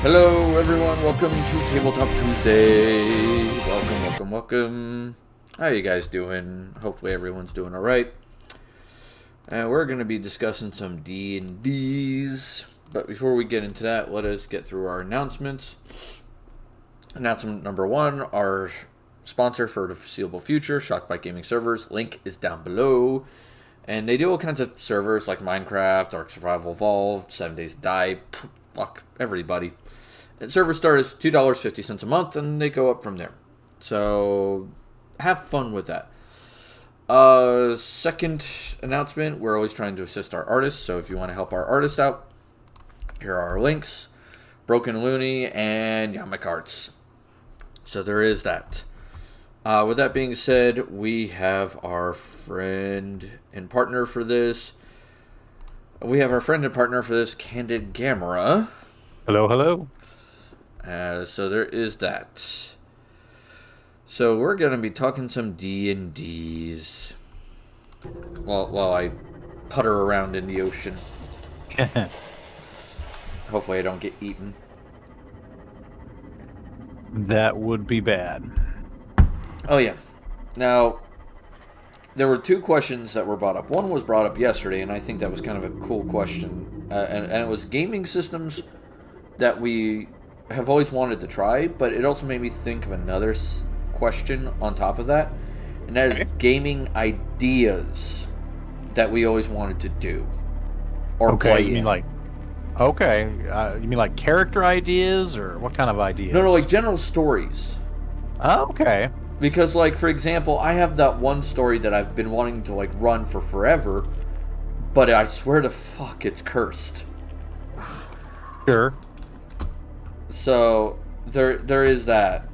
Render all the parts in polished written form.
Hello everyone, welcome to Tabletop Tuesday. Welcome. How you guys doing? Hopefully everyone's doing alright. We're going to be discussing some D&Ds. But before we get into that, let us get through our announcements. Announcement number 1, our sponsor for the foreseeable future, Shockbite Gaming Servers. Link is down below. And they do all kinds of servers like Minecraft, Ark Survival Evolved, 7 Days to Die. Fuck everybody. And servers start as $2.50 a month, and they go up from there. So have fun with that. Second announcement, we're always trying to assist our artists. So if you want to help our artists out, here are our links. Broken Looney and Yamak Arts. So there is that. With that being said, we have our friend and partner for this. CandidGamera. Hello. So there is that. So we're going to be talking some D&Ds while I putter around in the ocean. Hopefully I don't get eaten. That would be bad. Oh, yeah. Now, there were 2 questions that were brought up. One was brought up yesterday, and I think that was kind of a cool question. And it was gaming systems that we have always wanted to try, but it also made me think of another question on top of that. And that is gaming ideas that we always wanted to do. Or play you mean like... Okay, you mean like character ideas, or what kind of ideas? No, like general stories. Oh, okay. Because, like, for example, I have that one story that I've been wanting to, like, run for forever, but I swear to fuck, it's cursed. Sure. So, there is that.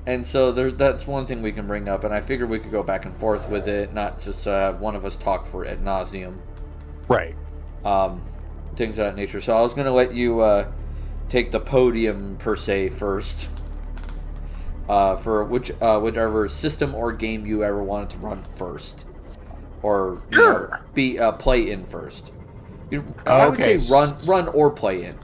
And so, that's one thing we can bring up, and I figured we could go back and forth with it, not just one of us talk for ad nauseum. Right. Things of that nature. So, I was going to let you take the podium, per se, first. For whichever system or game you ever wanted to run first, or play in first. I would say run or play in.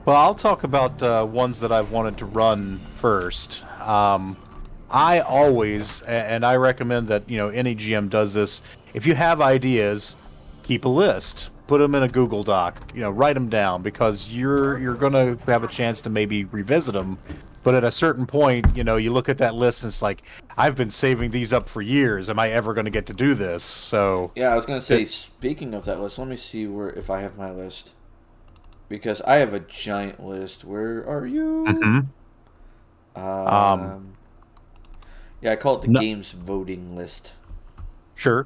Well, I'll talk about ones that I've wanted to run first. I always, and I recommend that any GM does this. If you have ideas, keep a list. Put them in a Google Doc. Write them down, because you're going to have a chance to maybe revisit them. But at a certain point, you look at that list and it's like, I've been saving these up for years. Am I ever going to get to do this? So yeah, I was going to say, speaking of that list, let me see if I have my list. Because I have a giant list. Where are you? Mm-hmm. Yeah, I call it the games voting list. Sure.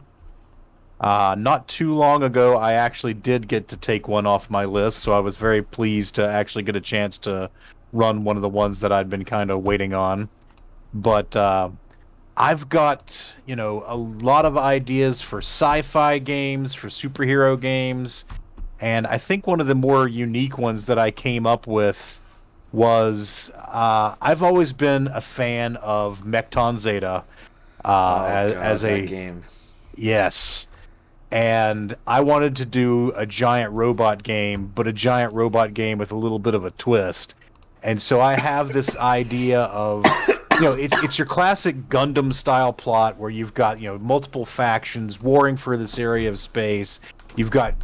Not too long ago, I actually did get to take one off my list, so I was very pleased to actually get a chance to run one of the ones that I'd been kind of waiting on. But I've got, a lot of ideas for sci-fi games, for superhero games, and I think one of the more unique ones that I came up with was I've always been a fan of Mechton Zeta as a game. Yes. And I wanted to do a giant robot game, but a giant robot game with a little bit of a twist. And so I have this idea of, it's your classic Gundam style plot where you've got, multiple factions warring for this area of space. You've got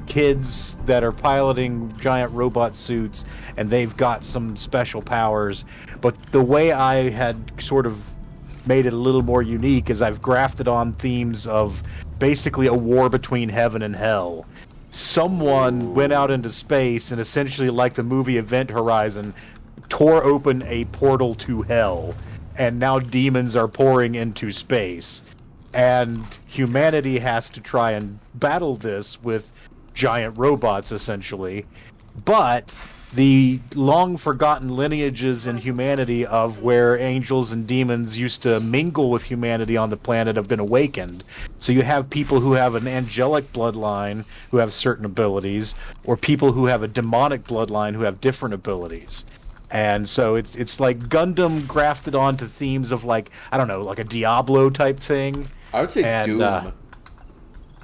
kids that are piloting giant robot suits, and they've got some special powers. But the way I had sort of made it a little more unique is I've grafted on themes of basically a war between heaven and hell. Someone went out into space and essentially, like the movie Event Horizon, tore open a portal to hell, and now demons are pouring into space. And humanity has to try and battle this with giant robots, essentially. But the long-forgotten lineages in humanity of where angels and demons used to mingle with humanity on the planet have been awakened. So you have people who have an angelic bloodline who have certain abilities, or people who have a demonic bloodline who have different abilities. And so it's like Gundam grafted onto themes of, like, I don't know, like a Diablo type thing. I would say Doom.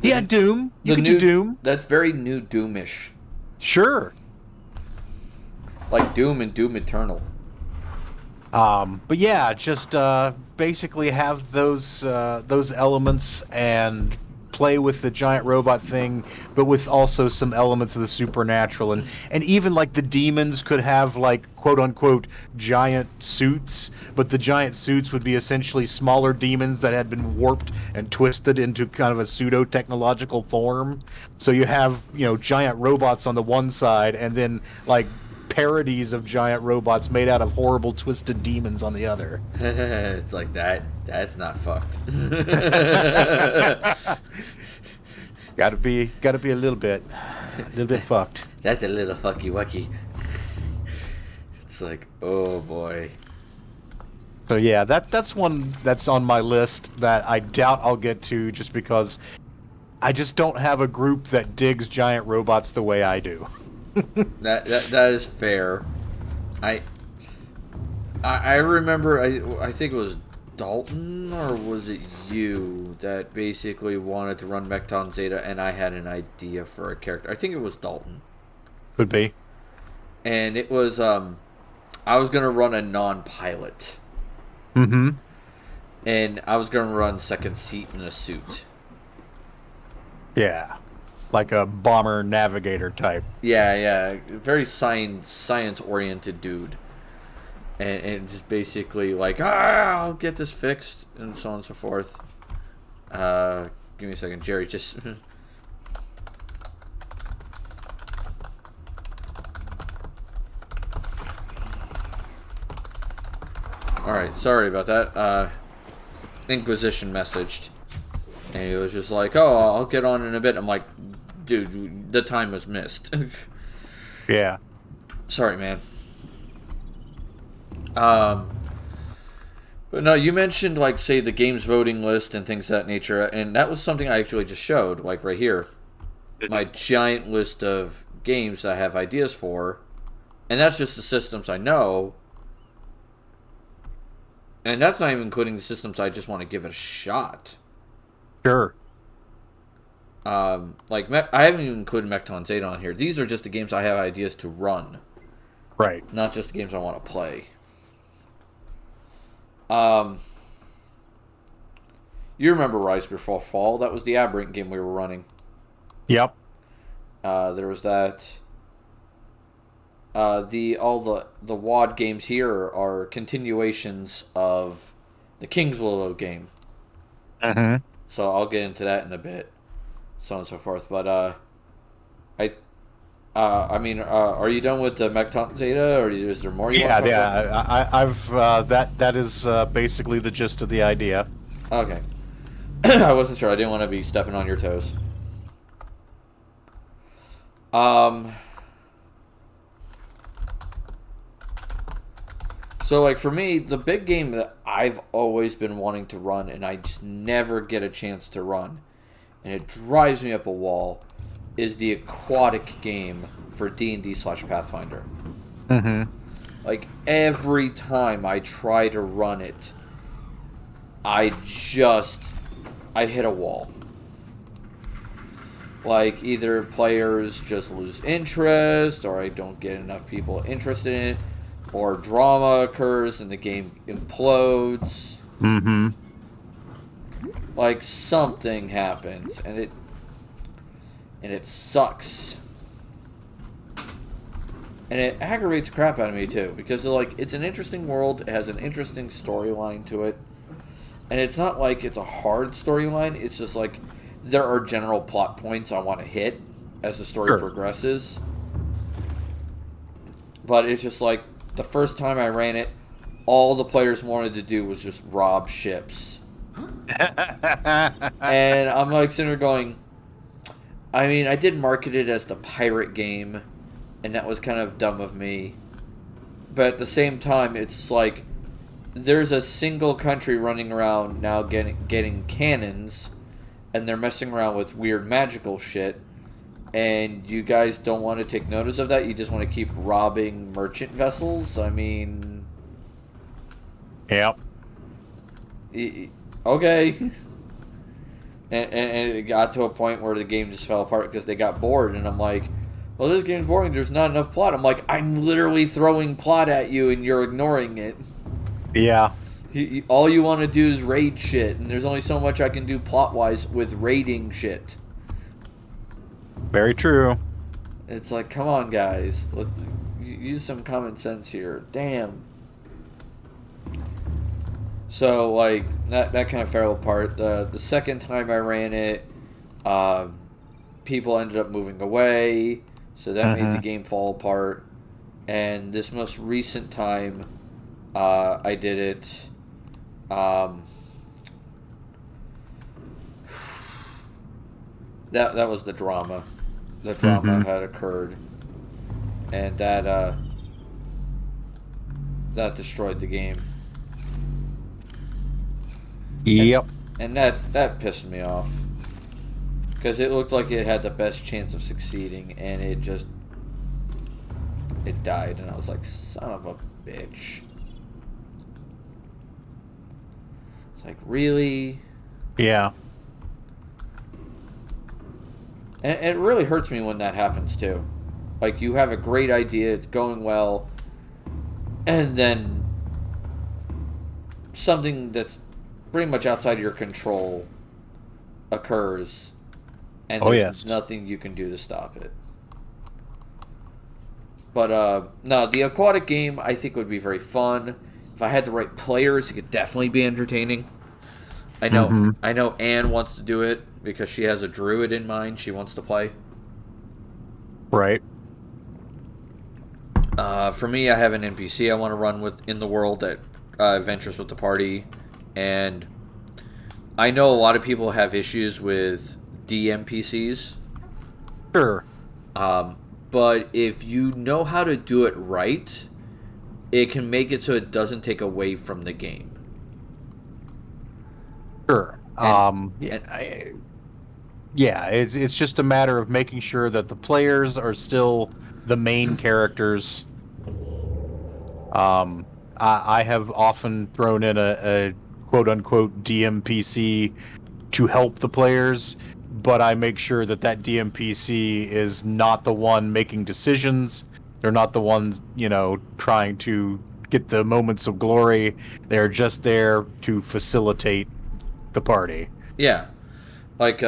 Yeah, Doom. You could do Doom. That's very new Doomish. Sure. Like Doom and Doom Eternal. But yeah, just basically have those elements and play with the giant robot thing, but with also some elements of the supernatural, and even like the demons could have like quote unquote giant suits, but the giant suits would be essentially smaller demons that had been warped and twisted into kind of a pseudo technological form. So you have, giant robots on the one side, and then like parodies of giant robots made out of horrible twisted demons on the other. It's like that. That's not fucked. Gotta be a little bit fucked. That's a little fucky wucky. It's like, oh boy. So yeah, that's one that's on my list that I doubt I'll get to, just because I just don't have a group that digs giant robots the way I do. That is fair. I I remember. I think it was Dalton, or was it you, that basically wanted to run Mechton Zeta, and I had an idea for a character. I think it was Dalton, Could be. and it was I was gonna run a non-pilot, Mm-hmm. and I was gonna run second seat in a suit. Yeah. Like a bomber navigator type. Yeah, very science oriented dude, and just basically like, I'll get this fixed, and so on and so forth. Give me a second, Jerry. Just all right. Sorry about that. Inquisition messaged, and he was just like, "Oh, I'll get on in a bit." I'm like, "Dude, the time was missed." Yeah. Sorry, man. But no, you mentioned, like, say, the games voting list and things of that nature, and that was something I actually just showed, like, right here. My giant list of games that I have ideas for, and that's just the systems I know, and that's not even including the systems I just want to give it a shot. Sure. Like, I haven't even included Mechton Zeta on here. These are just the games I have ideas to run, Right. not just the games I want to play. You remember Rise Before Fall? That was the Aberrant game we were running. Yep. There was that. All the WAD games here are continuations of the King's Willow game. Mm-hmm. So I'll get into that in a bit, so on and so forth. But I mean, are you done with the Mechton Zeta, or is there more you want to talk about? I've that is basically the gist of the idea. Okay. I wasn't sure. I didn't want to be stepping on your toes. So, like, for me, the big game that I've always been wanting to run, and I just never get a chance to run, and it drives me up a wall, is the aquatic game for D&D/Pathfinder. Mm-hmm. Like, every time I try to run it, I hit a wall. Like, either players just lose interest, or I don't get enough people interested in it, or drama occurs and the game implodes. Mm-hmm. Like, something happens, and it sucks. And it aggravates the crap out of me, too, because, like, it's an interesting world, it has an interesting storyline to it, and it's not like it's a hard storyline, it's just like there are general plot points I want to hit as the story progresses. But it's just like, the first time I ran it, all the players wanted to do was just rob ships. And I'm like sitting there going, I mean, I did market it as the pirate game, and that was kind of dumb of me. But at the same time, it's like, there's a single country running around now getting cannons, and they're messing around with weird magical shit, and you guys don't want to take notice of that? You just want to keep robbing merchant vessels? I mean... Yep. Okay. And it got to a point where the game just fell apart because they got bored, and I'm like, well, this game's boring. There's not enough plot. I'm like, I'm literally throwing plot at you, and you're ignoring it. Yeah. All you want to do is raid shit, and there's only so much I can do plot-wise with raiding shit. Very true. It's like, come on, guys. Use some common sense here. Damn. So, like, that kind of fell apart. The second time I ran it, people ended up moving away, so that made the game fall apart. And this most recent time I did it, that was the drama. The drama had occurred, and that destroyed the game. Yep. And that pissed me off. Because it looked like it had the best chance of succeeding, and it died, and I was like, son of a bitch. It's like, really? Yeah. And it really hurts me when that happens, too. Like, you have a great idea, it's going well, and then something that's pretty much outside of your control occurs, and there's nothing you can do to stop it. But no, the aquatic game I think would be very fun. If I had the right players, it could definitely be entertaining. I know Anne wants to do it because she has a druid in mind she wants to play. Right. For me, I have an NPC I want to run with in the world that ventures with the party, and I know a lot of people have issues with DMPCs. Sure. But if you know how to do it right, it can make it so it doesn't take away from the game. Sure. It's just a matter of making sure that the players are still the main characters. I have often thrown in a quote-unquote DMPC to help the players, but I make sure that DMPC is not the one making decisions. They're not the ones, trying to get the moments of glory. They're just there to facilitate the party. Yeah. Like,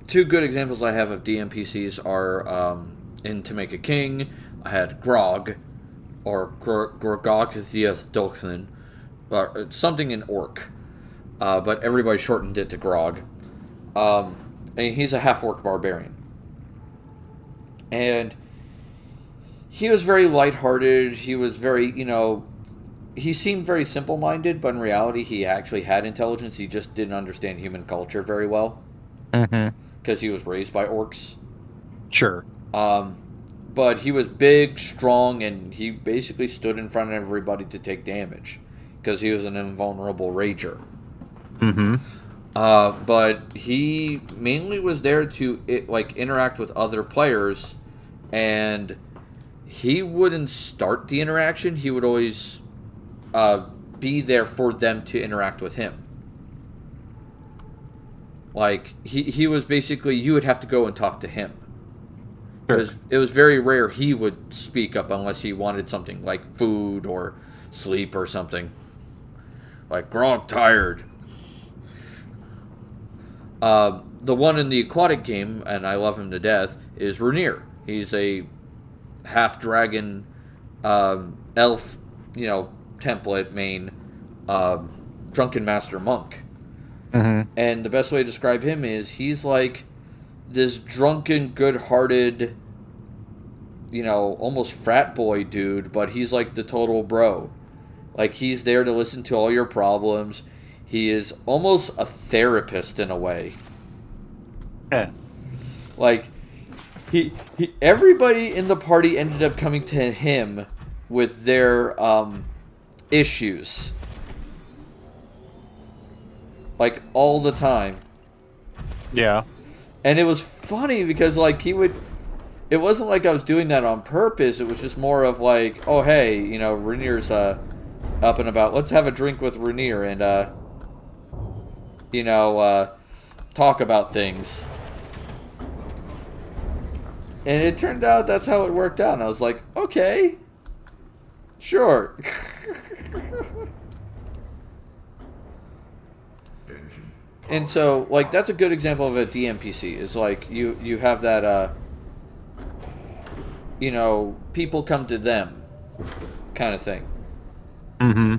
two good examples I have of DMPCs are in To Make a King, I had Grog, or Gorgogthiathdochthin, or something in Orc, but everybody shortened it to Grog. And he's a half-orc barbarian. And he was very lighthearted, he was very, he seemed very simple-minded, but in reality he actually had intelligence, he just didn't understand human culture very well. Because he was raised by orcs. Sure. But he was big, strong, and he basically stood in front of everybody to take damage. Because he was an invulnerable rager. But he mainly was there to interact with other players, and he wouldn't start the interaction. He would always be there for them to interact with him. Like, he was basically, you would have to go and talk to him. Sure. It was very rare he would speak up unless he wanted something like food or sleep or something. Like, Grog tired. The one in the aquatic game, and I love him to death, is Runir. He's a half-dragon elf, template main drunken master monk. And the best way to describe him is he's like this drunken, good-hearted, almost frat boy dude, but he's like the total bro. Like, he's there to listen to all your problems. He is almost a therapist in a way. Yeah. Like, he everybody in the party ended up coming to him with their issues. Like, all the time. Yeah. And it was funny because, like, it wasn't like I was doing that on purpose. It was just more of like, oh, hey, Rainier's up and about. Let's have a drink with Rainier and, talk about things. And it turned out that's how it worked out. And I was like, okay, sure. And so, like, that's a good example of a DMPC. Is like you have that, you know, people come to them kind of thing. Mm-hmm.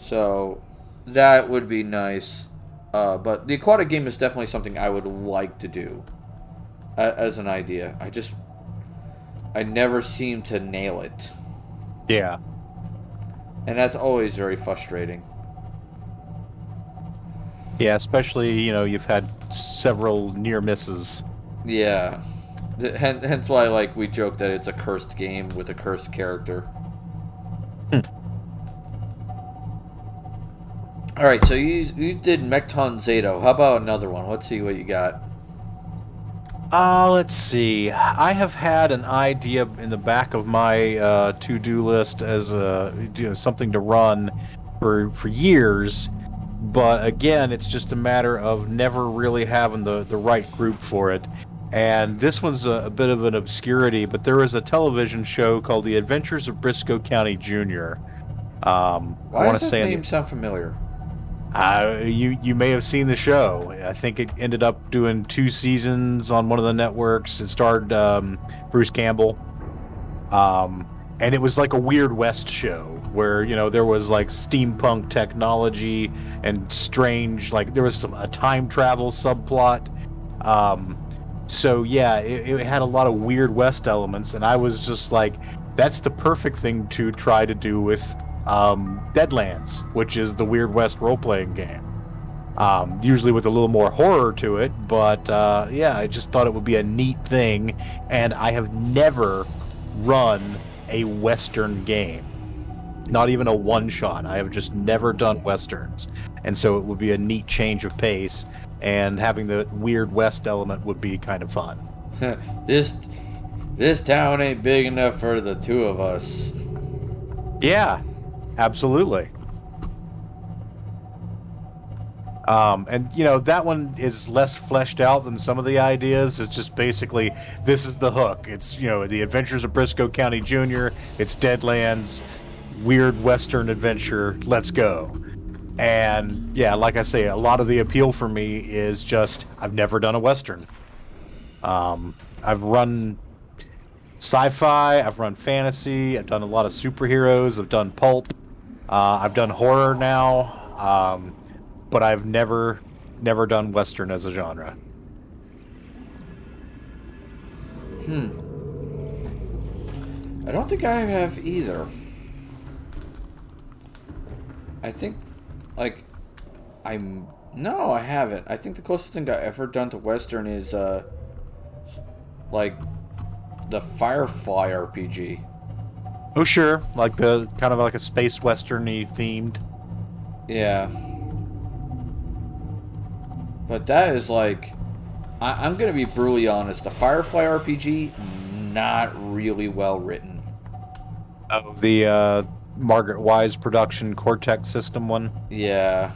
So that would be nice. But the aquatic game is definitely something I would like to do as an idea. I never seem to nail it. Yeah. And that's always very frustrating. Yeah, especially, you've had several near misses. Yeah. Hence why, like, we joke that it's a cursed game with a cursed character. Alright, so you did Mekton Zato. How about another one? Let's see what you got. Let's see. I have had an idea in the back of my to-do list as something to run for years, but again, it's just a matter of never really having the right group for it. And this one's a bit of an obscurity, but there was a television show called The Adventures of Briscoe County Jr. I Why want does to that say in the name sound familiar? you may have seen the show. I think it ended up doing 2 seasons on one of the networks. It starred Bruce Campbell, and it was like a Weird West show where there was like steampunk technology and strange, like there was a time travel subplot. Um, so yeah, it had a lot of Weird West elements, and I was just like, that's the perfect thing to try to do with Deadlands, which is the Weird West role-playing game. Usually with a little more horror to it, but yeah, I just thought it would be a neat thing, and I have never run a Western game. Not even a one-shot. I have just never done Westerns. And so it would be a neat change of pace, and having the Weird West element would be kind of fun. this this town ain't big enough for the two of us. Yeah, absolutely. And that one is less fleshed out than some of the ideas. It's just basically, this is the hook. It's the Adventures of Briscoe County Jr. It's Deadlands, weird Western adventure. Let's go. And yeah, like I say, a lot of the appeal for me is just I've never done a Western. I've run sci-fi, I've run fantasy, I've done a lot of superheroes, I've done pulp, I've done horror now. But I've never done Western as a genre. I don't think I have either. I think, like, no, I haven't. I think the closest thing I've ever done to Western is, like, the Firefly RPG. Oh, sure. Like the kind of like a space Western-y themed. Yeah. But that is like, I'm going to be brutally honest. The Firefly RPG, not really well written. Oh, the Margaret Wise production Cortex system one? Yeah.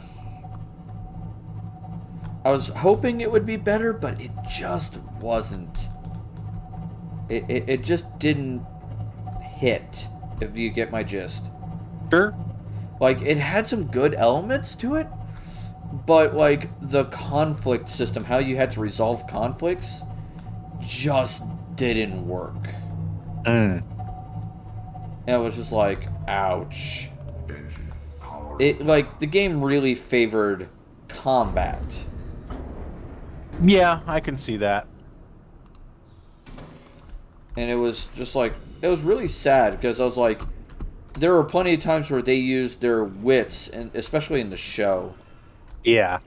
I was hoping it would be better, but it just wasn't. It just didn't hit, if you get my gist. Sure. Like, it had some good elements to it, but, like, the conflict system, how you had to resolve conflicts, just didn't work. And it was just like, ouch. It, like, the game really favored combat. Yeah, I can see that. And it was just like, it was really sad, because I was like, there were plenty of times where they used their wits, and especially in the show, Yeah.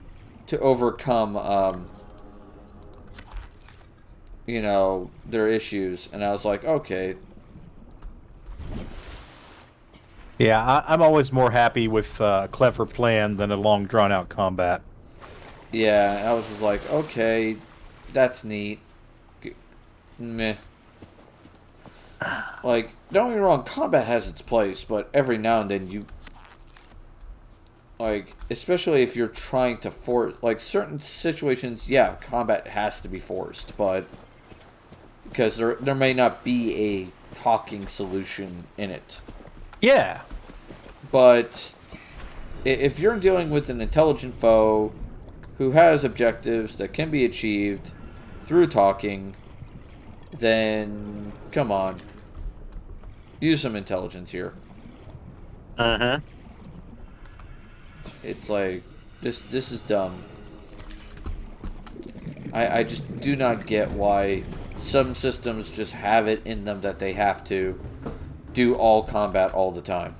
to overcome, their issues. And I was like, okay. Yeah, I'm always more happy with a clever plan than a long, drawn-out combat. Yeah, I was just like, okay, that's neat. Meh. Like, don't get me wrong, combat has its place, but every now and then you... Like, especially if you're trying to force... Like, certain situations, yeah, combat has to be forced, but... because there may not be a talking solution in it. Yeah. But if you're dealing with an intelligent foe who has objectives that can be achieved through talking, then come on, use some intelligence here. Uh-huh. It's like this is dumb. I just do not get why some systems just have it in them that they have to do all combat all the time.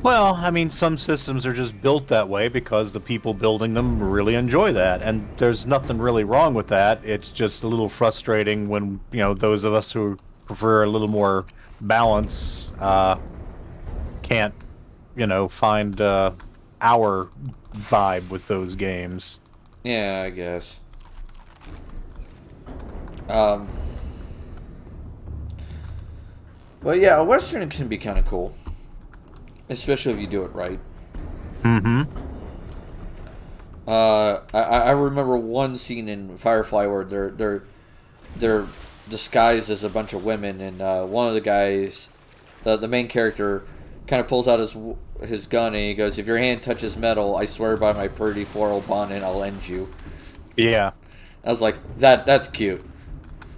Well, I mean, some systems are just built that way because the people building them really enjoy that, and there's nothing really wrong with that. It's just a little frustrating when, those of us who prefer a little more balance can't, find our vibe with those games. Yeah, I guess. But yeah, a Western can be kind of cool. Especially if you do it right. Mm-hmm. I remember one scene in Firefly where they're disguised as a bunch of women, and one of the guys, the main character, kind of pulls out his gun and he goes, "If your hand touches metal, I swear by my pretty floral bonnet, I'll end you." Yeah. I was like, that's cute.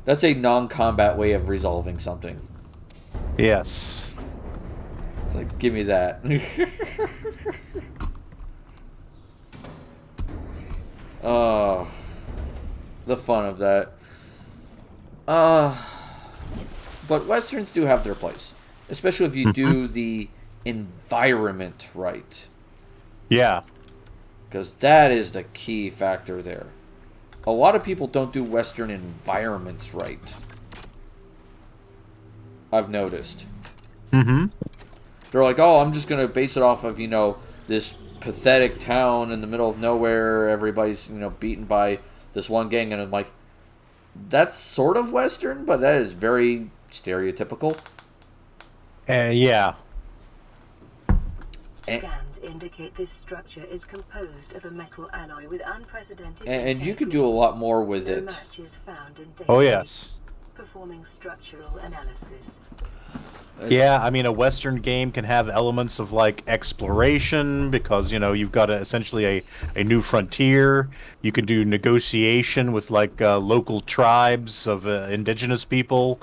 That's a non-combat way of resolving something. Yes. It's like, give me that. Oh, the fun of that. But Westerns do have their place. Especially if you do the environment right. Yeah. Because that is the key factor there. A lot of people don't do Western environments right. I've noticed. Mm-hmm. They're like, oh, I'm just going to base it off of, this pathetic town in the middle of nowhere. Everybody's, beaten by this one gang. And I'm like, that's sort of Western, but that is very stereotypical. Yeah. Scans indicate this structure is composed of a metal alloy with unprecedented... And you could do a lot more with it. Matches found in Oh, yes. Performing structural analysis. Yeah, I mean, a Western game can have elements of, exploration, because, you've got essentially a new frontier. You can do negotiation with, local tribes of indigenous people.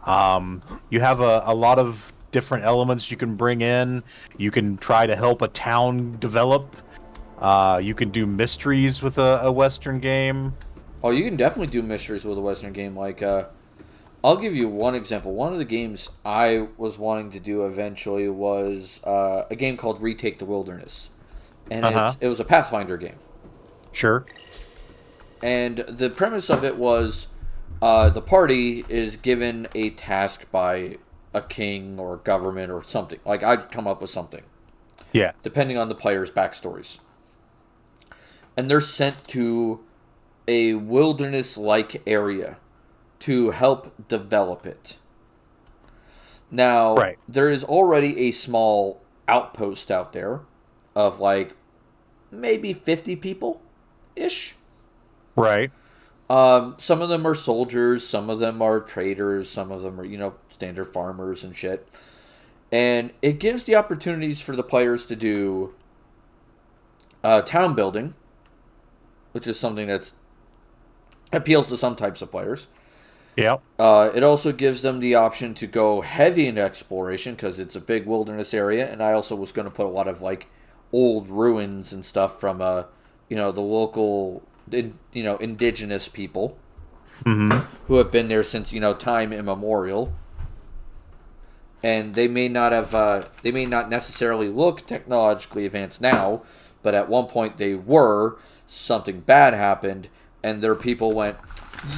You have a lot of different elements you can bring in. You can try to help a town develop. You can do mysteries with a Western game. Oh, you can definitely do mysteries with a Western game. I'll give you one example. One of the games I was wanting to do eventually was a game called Retake the Wilderness. And it was a Pathfinder game. Sure. And the premise of it was the party is given a task by a king or government or something. I'd come up with something. Yeah. Depending on the players' backstories. And they're sent to a wilderness-like area to help develop it. Now, There is already a small outpost out there of maybe 50 people-ish. Right. Some of them are soldiers, some of them are traders, some of them are, standard farmers and shit. And it gives the opportunities for the players to do town building, which is something that appeals to some types of players. Yeah. It also gives them the option to go heavy into exploration because it's a big wilderness area, and I also was going to put a lot of old ruins and stuff from the local indigenous people who have been there since time immemorial, and they may not necessarily look technologically advanced now, but at one point they were. Something bad happened, and their people went,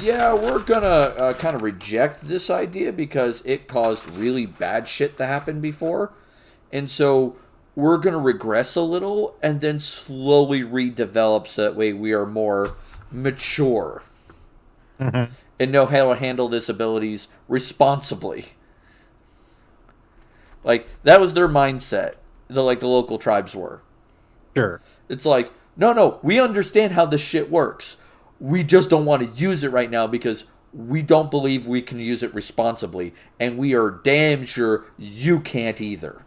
yeah, we're gonna kind of reject this idea because it caused really bad shit to happen before. And so we're gonna regress a little and then slowly redevelop so that way we are more mature. And know how to handle disabilities responsibly. That was their mindset. The local tribes were. Sure. It's no, we understand how this shit works. We just don't want to use it right now because we don't believe we can use it responsibly, and we are damn sure you can't either.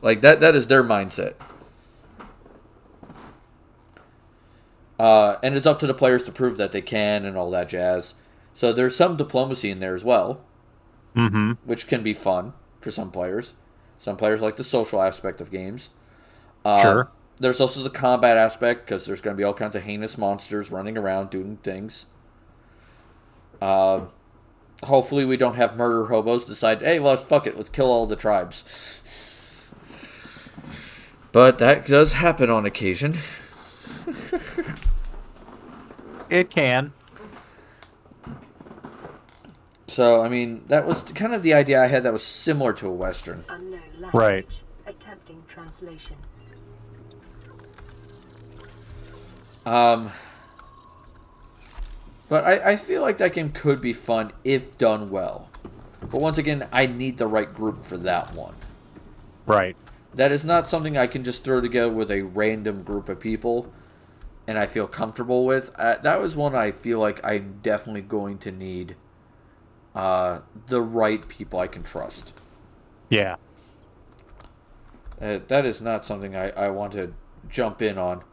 Like, that is their mindset. And it's up to the players to prove that they can and all that jazz. So there's some diplomacy in there as well, which can be fun for some players. Some players like the social aspect of games. Sure. There's also the combat aspect, because there's going to be all kinds of heinous monsters running around doing things. Hopefully we don't have murder hobos decide, hey, well, fuck it, let's kill all the tribes. But that does happen on occasion. It can. So, I mean, that was kind of the idea I had that was similar to a Western. Unknown language. Right. Attempting translation. But I feel like that game could be fun if done well. But once again, I need the right group for that one. Right. That is not something I can just throw together with a random group of people and I feel comfortable with. That was one I feel like I'm definitely going to need the right people I can trust. Yeah. That is not something I want to jump in on.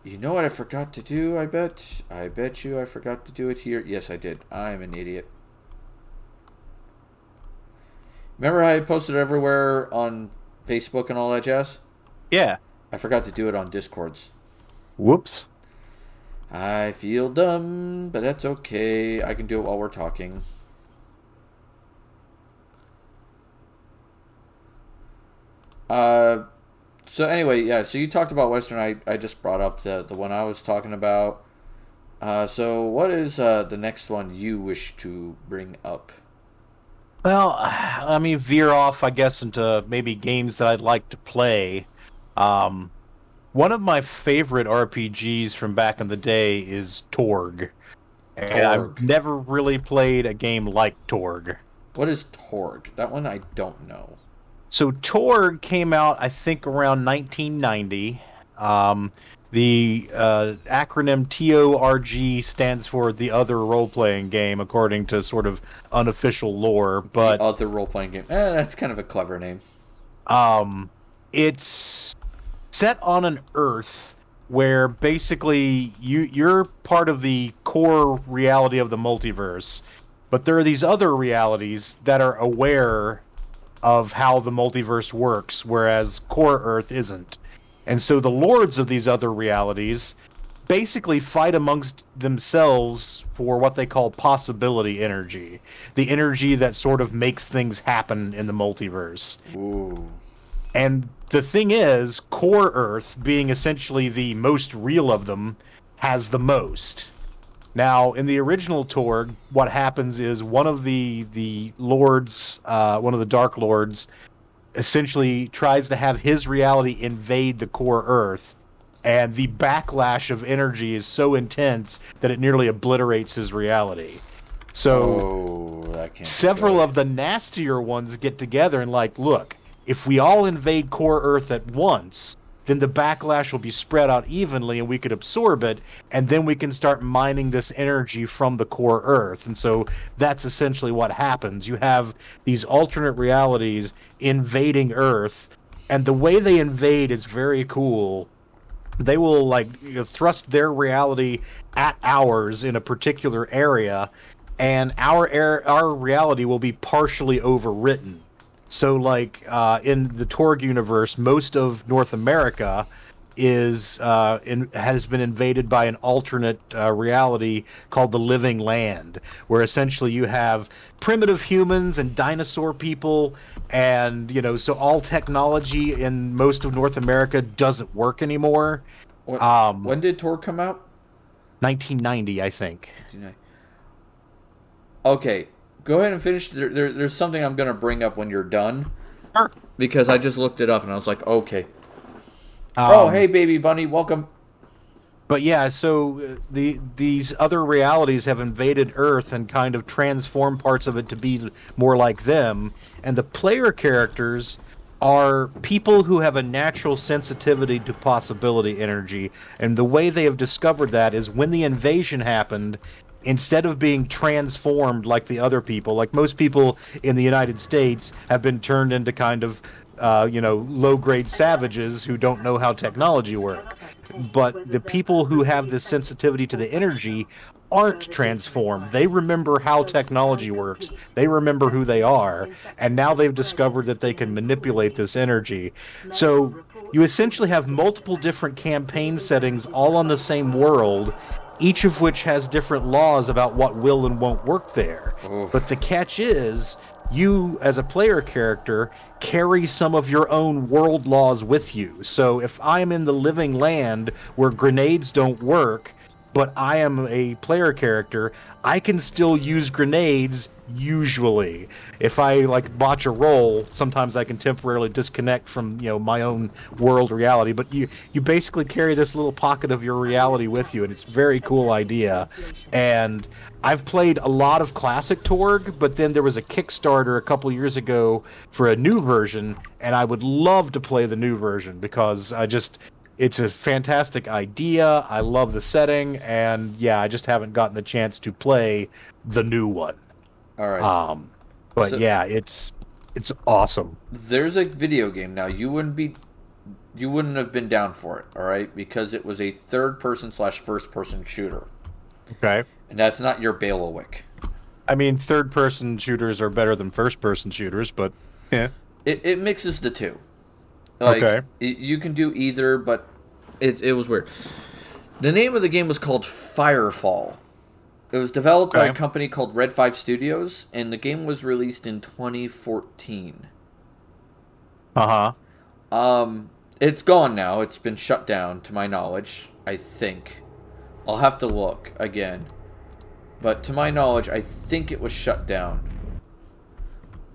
You know what I forgot to do, I bet? I bet you I forgot to do it here. Yes, I did. I'm an idiot. Remember how I posted everywhere on Facebook and all that jazz? Yeah. I forgot to do it on Discords. Whoops. I feel dumb, but that's okay. I can do it while we're talking. So anyway, yeah, so you talked about Western. I just brought up the one I was talking about. So what is the next one you wish to bring up? Well, I mean, veer off, I guess, into maybe games that I'd like to play. One of my favorite RPGs from back in the day is Torg. And I've never really played a game like Torg. What is Torg? That one I don't know. So Torg came out, I think, around 1990. The acronym TORG stands for the other role-playing game, according to sort of unofficial lore. But the other role-playing game. That's kind of a clever name. It's set on an Earth where basically you're part of the core reality of the multiverse, but there are these other realities that are aware of how the multiverse works, whereas core Earth isn't. And so the lords of these other realities basically fight amongst themselves for what they call possibility energy, the energy that sort of makes things happen in the multiverse. Ooh. And the thing is, core Earth, being essentially the most real of them, has the most. Now, in the original Torg, what happens is one of the lords, one of the Dark Lords, essentially tries to have his reality invade the core Earth, and the backlash of energy is so intense that it nearly obliterates his reality. So, several of the nastier ones get together and like, look, if we all invade core Earth at once, then the backlash will be spread out evenly and we could absorb it, and then we can start mining this energy from the core Earth. And so that's essentially what happens. You have these alternate realities invading Earth, and the way they invade is very cool. They will thrust their reality at ours in a particular area, and our reality will be partially overwritten. So, in the Torg universe, most of North America has been invaded by an alternate reality called the Living Land, where essentially you have primitive humans and dinosaur people, and so all technology in most of North America doesn't work anymore. When did Torg come out? 1990, I think. Okay. Go ahead and finish. There's something I'm going to bring up when you're done. Sure. Because I just looked it up and I was like, okay. Hey, baby bunny, welcome. But yeah, so these other realities have invaded Earth and kind of transformed parts of it to be more like them. And the player characters are people who have a natural sensitivity to possibility energy. And the way they have discovered that is when the invasion happened, instead of being transformed like the other people, like most people in the United States have been turned into kind of, low-grade savages who don't know how technology works. But the people who have this sensitivity to the energy aren't transformed. They remember how technology works. They remember who they are, and now they've discovered that they can manipulate this energy. So you essentially have multiple different campaign settings all on the same world, each of which has different laws about what will and won't work there. Oof. But the catch is, you as a player character carry some of your own world laws with you. So if I'm in the living land where grenades don't work, but I am a player character, I can still use grenades usually. If I like botch a roll, sometimes I can temporarily disconnect from, my own world reality, but you basically carry this little pocket of your reality with you, and it's a very cool idea. And I've played a lot of classic Torg, but then there was a Kickstarter a couple years ago for a new version, and I would love to play the new version because it's a fantastic idea. I love the setting, and yeah, I just haven't gotten the chance to play the new one. All right. But So- yeah, it's awesome. There's a video game now. You wouldn't have been down for it, all right? Because it was a third-person/first-person shooter, Okay. and that's not your bailiwick. I mean, third-person shooters are better than first-person shooters, but yeah. It mixes the two. Like, Okay. You can do either, but it was weird. The name of the game was called Firefall. It was developed by a Okay. company called Red 5 Studios, and the game was released in 2014. Uh-huh. It's gone now. It's been shut down, to my knowledge, I think. I'll have to look again. But to my knowledge, I think it was shut down.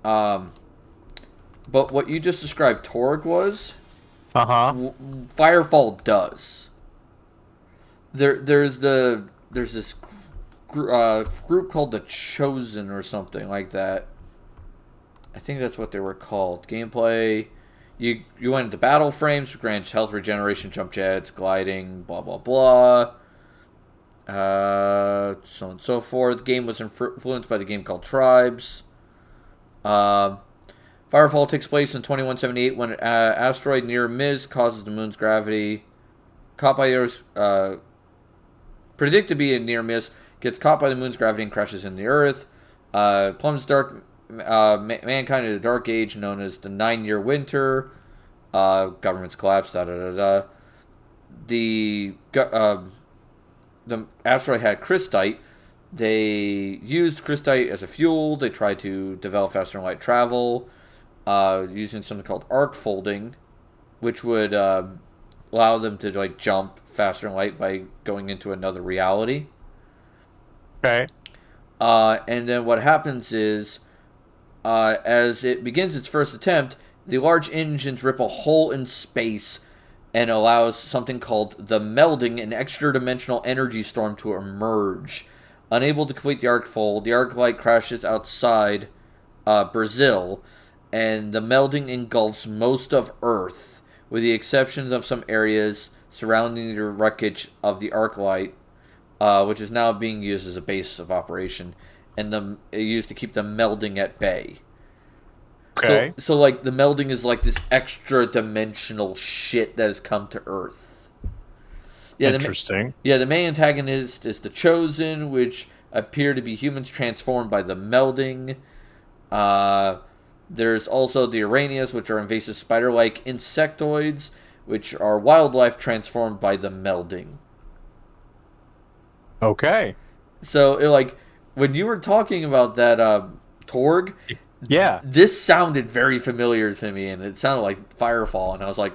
But what you just described, Torg was, Uh-huh. Firefall does. There's this group called the Chosen or something like that. I think that's what they were called. Gameplay. You went into battle frames, grants health regeneration, jump jets, gliding, blah blah blah. So on and so forth. The game was influenced by the game called Tribes. Firefall takes place in 2178 when an asteroid near Miz causes the moon's gravity. Caught by yours, predict to be a near miss, gets caught by the moon's gravity and crashes into the Earth. Plumbs mankind in the dark age known as the 9-year winter. Governments collapse. The asteroid had crystite. They used crystite as a fuel. They tried to develop faster than light travel using something called arc folding, which would allow them to like jump faster than light by going into another reality. Okay. And then what happens is, as it begins its first attempt, the large engines rip a hole in space and allows something called the melding, an extra-dimensional energy storm, to emerge. Unable to complete the arc fold, the arc light crashes outside Brazil, and the melding engulfs most of Earth, with the exceptions of some areas surrounding the wreckage of the arc light, which is now being used as a base of operation, and used to keep the melding at bay. Okay. So like the melding is like this extra dimensional shit that has come to Earth. Yeah, Interesting. the main antagonist is the Chosen, which appear to be humans transformed by the melding. There's also the Araneas, which are invasive spider-like insectoids, which are wildlife transformed by the melding. Okay. So, when you were talking about that Torg, Yeah. this sounded very familiar to me, and it sounded like Firefall, and I was like,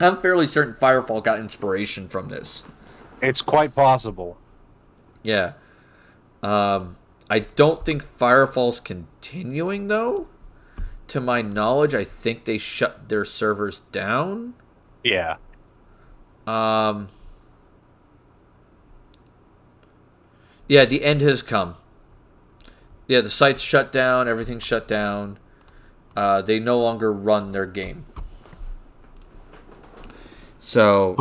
I'm fairly certain Firefall got inspiration from this. It's quite possible. Yeah. I don't think Firefall's continuing, though. To my knowledge, I think they shut their servers down. Yeah. Yeah, the end has come. Yeah, the site's shut down, everything's shut down. they no longer run their game. So,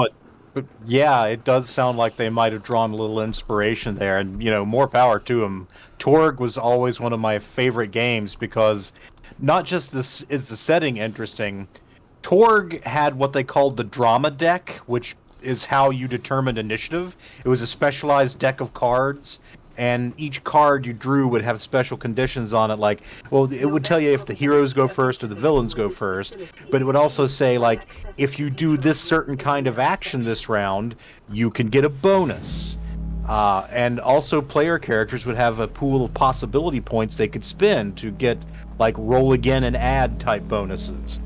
But yeah, it does sound like they might have drawn a little inspiration there, and more power to them. Torg was always one of my favorite games because not just this is the setting interesting. Torg had what they called the drama deck, which is how you determined initiative. It was a specialized deck of cards, and each card you drew would have special conditions on it. Like, well, it would tell you if the heroes go first or the villains go first, but it would also say, like, if you do this certain kind of action this round, you can get a bonus. And also, player characters would have a pool of possibility points they could spend to get, like, roll again and add type bonuses.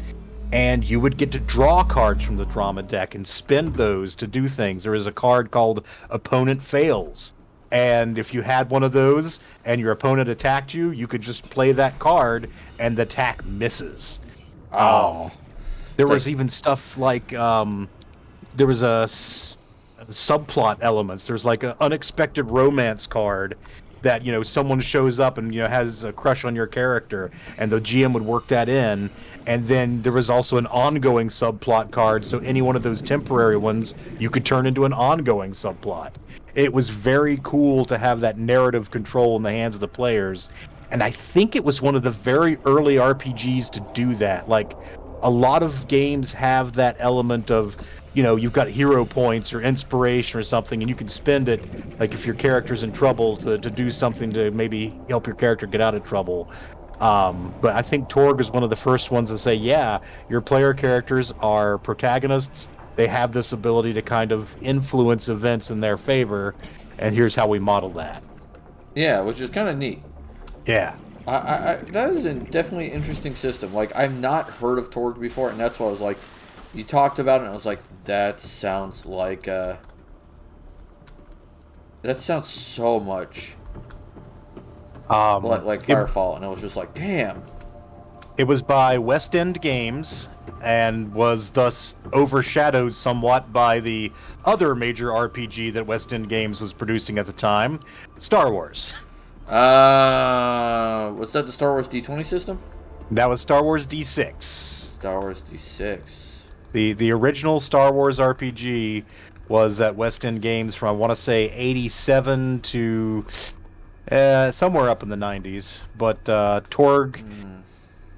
And you would get to draw cards from the drama deck and spend those to do things. There is a card called Opponent Fails. And if you had one of those and your opponent attacked you, you could just play that card and the attack misses. There was even stuff like there was a subplot elements. There's like an unexpected romance card that someone shows up and has a crush on your character, and the GM would work that in. And then there was also an ongoing subplot card, so any one of those temporary ones you could turn into an ongoing subplot. It was very cool to have that narrative control in the hands of the players, and I think it was one of the very early RPGs to do that. Like, a lot of games have that element of you've got hero points or inspiration or something, and you can spend it, like if your character's in trouble, to do something to maybe help your character get out of trouble. But I think Torg is one of the first ones to say, yeah, your player characters are protagonists. They have this ability to kind of influence events in their favor, and here's how we model that. yeah, which is kind of neat. Yeah. That is definitely an interesting system. Like, I've not heard of Torg before, and that's why I was like, you talked about it, and I was like, that sounds like, that sounds so much like Firefall, and I was just like, damn. It was by West End Games, and was thus overshadowed somewhat by the other major RPG that West End Games was producing at the time, Star Wars. Was that the Star Wars D20 system? That was Star Wars D6. Star Wars D6. The original Star Wars RPG was at West End Games from, I want to say, 87 to somewhere up in the 90s. But Torg,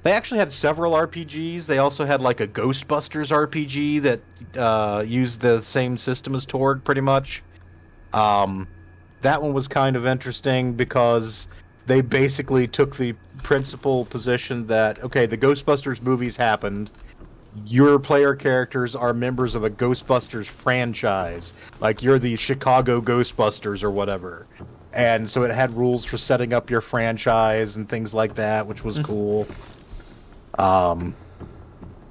they actually had several RPGs. They also had like a Ghostbusters RPG that used the same system as Torg, pretty much. That one was kind of interesting because they basically took the principal position that, okay, the Ghostbusters movies happened. Your player characters are members of a Ghostbusters franchise. Like, you're the Chicago Ghostbusters or whatever. And so it had rules for setting up your franchise and things like that, which was cool. Trying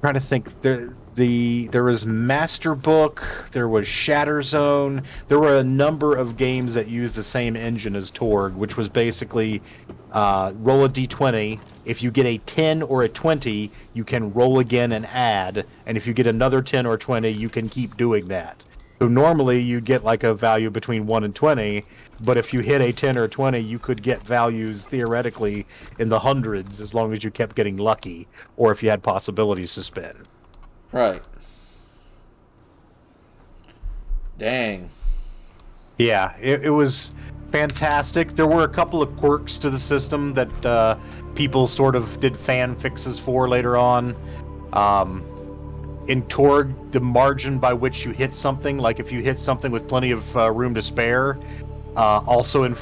to think. There was Master Book, there was Shatter Zone. There were a number of games that used the same engine as Torg, which was basically roll a d20. If you get a 10 or a 20, you can roll again and add. And if you get another 10 or 20, you can keep doing that. So normally you'd get like a value between 1 and 20, but if you hit a 10 or 20, you could get values theoretically in the hundreds as long as you kept getting lucky, or if you had possibilities to spin. Right. Dang. Yeah, it was fantastic. There were a couple of quirks to the system that people sort of did fan fixes for later on. In Torg, the margin by which you hit something, like if you hit something with plenty of room to spare, also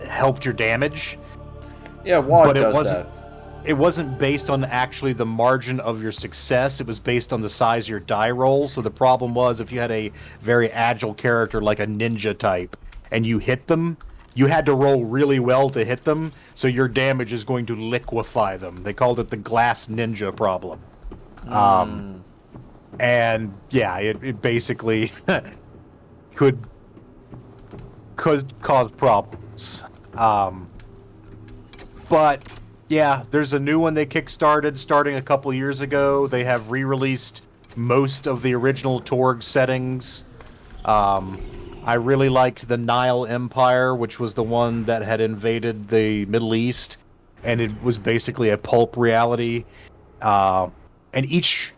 helped your damage. Yeah, WoD does that. It wasn't based on actually the margin of your success. It was based on the size of your die roll. So the problem was, if you had a very agile character like a ninja type and you hit them, you had to roll really well to hit them. So your damage is going to liquefy them. They called it the glass ninja problem. And yeah, it basically could cause problems. But yeah, there's a new one they kickstarted starting a couple years ago. They have re-released most of the original Torg settings. I really liked the Nile Empire, which was the one that had invaded the Middle East. and it was basically a pulp reality. Uh, and each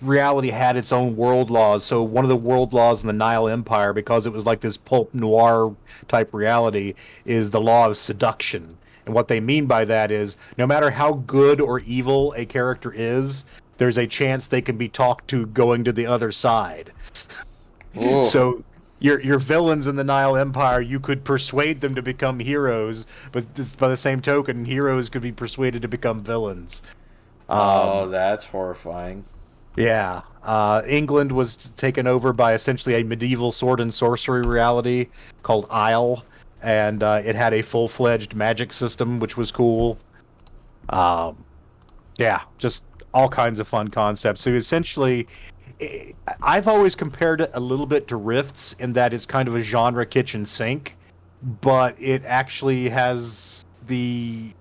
reality had its own world laws. So one of the world laws in the Nile Empire, because it was like this pulp noir type reality, is the law of seduction. And what they mean by that is no matter how good or evil a character is, there's a chance they can be talked to going to the other side. Oh, So your villains in the Nile Empire, you could persuade them to become heroes, but by the same token, heroes could be persuaded to become villains. oh, Um, that's horrifying. yeah. England was taken over by essentially a medieval sword and sorcery reality called Isle, and it had a full-fledged magic system, which was cool. Um, yeah, just all kinds of fun concepts. So essentially, I've always compared it a little bit to Rifts in that it's kind of a genre kitchen sink, but it actually has the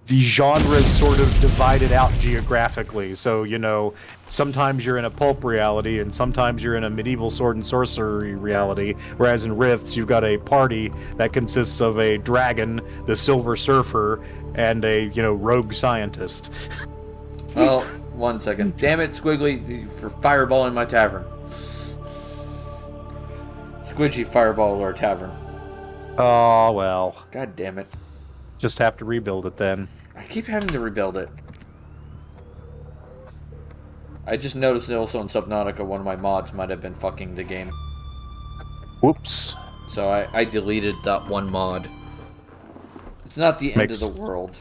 genres sort of divided out geographically. So, sometimes you're in a pulp reality and sometimes you're in a medieval sword and sorcery reality, whereas in Rifts, you've got a party that consists of a dragon, the Silver Surfer, and a, rogue scientist. Oh, 1 second. Damn it, Squiggly, for fireballing my tavern. Squidgy fireball our tavern. Oh, well. God damn it. Just have to rebuild it then. I keep having to rebuild it. I just noticed also in Subnautica one of my mods might have been fucking the game. Whoops. So I deleted that one mod. It's not the end of the world.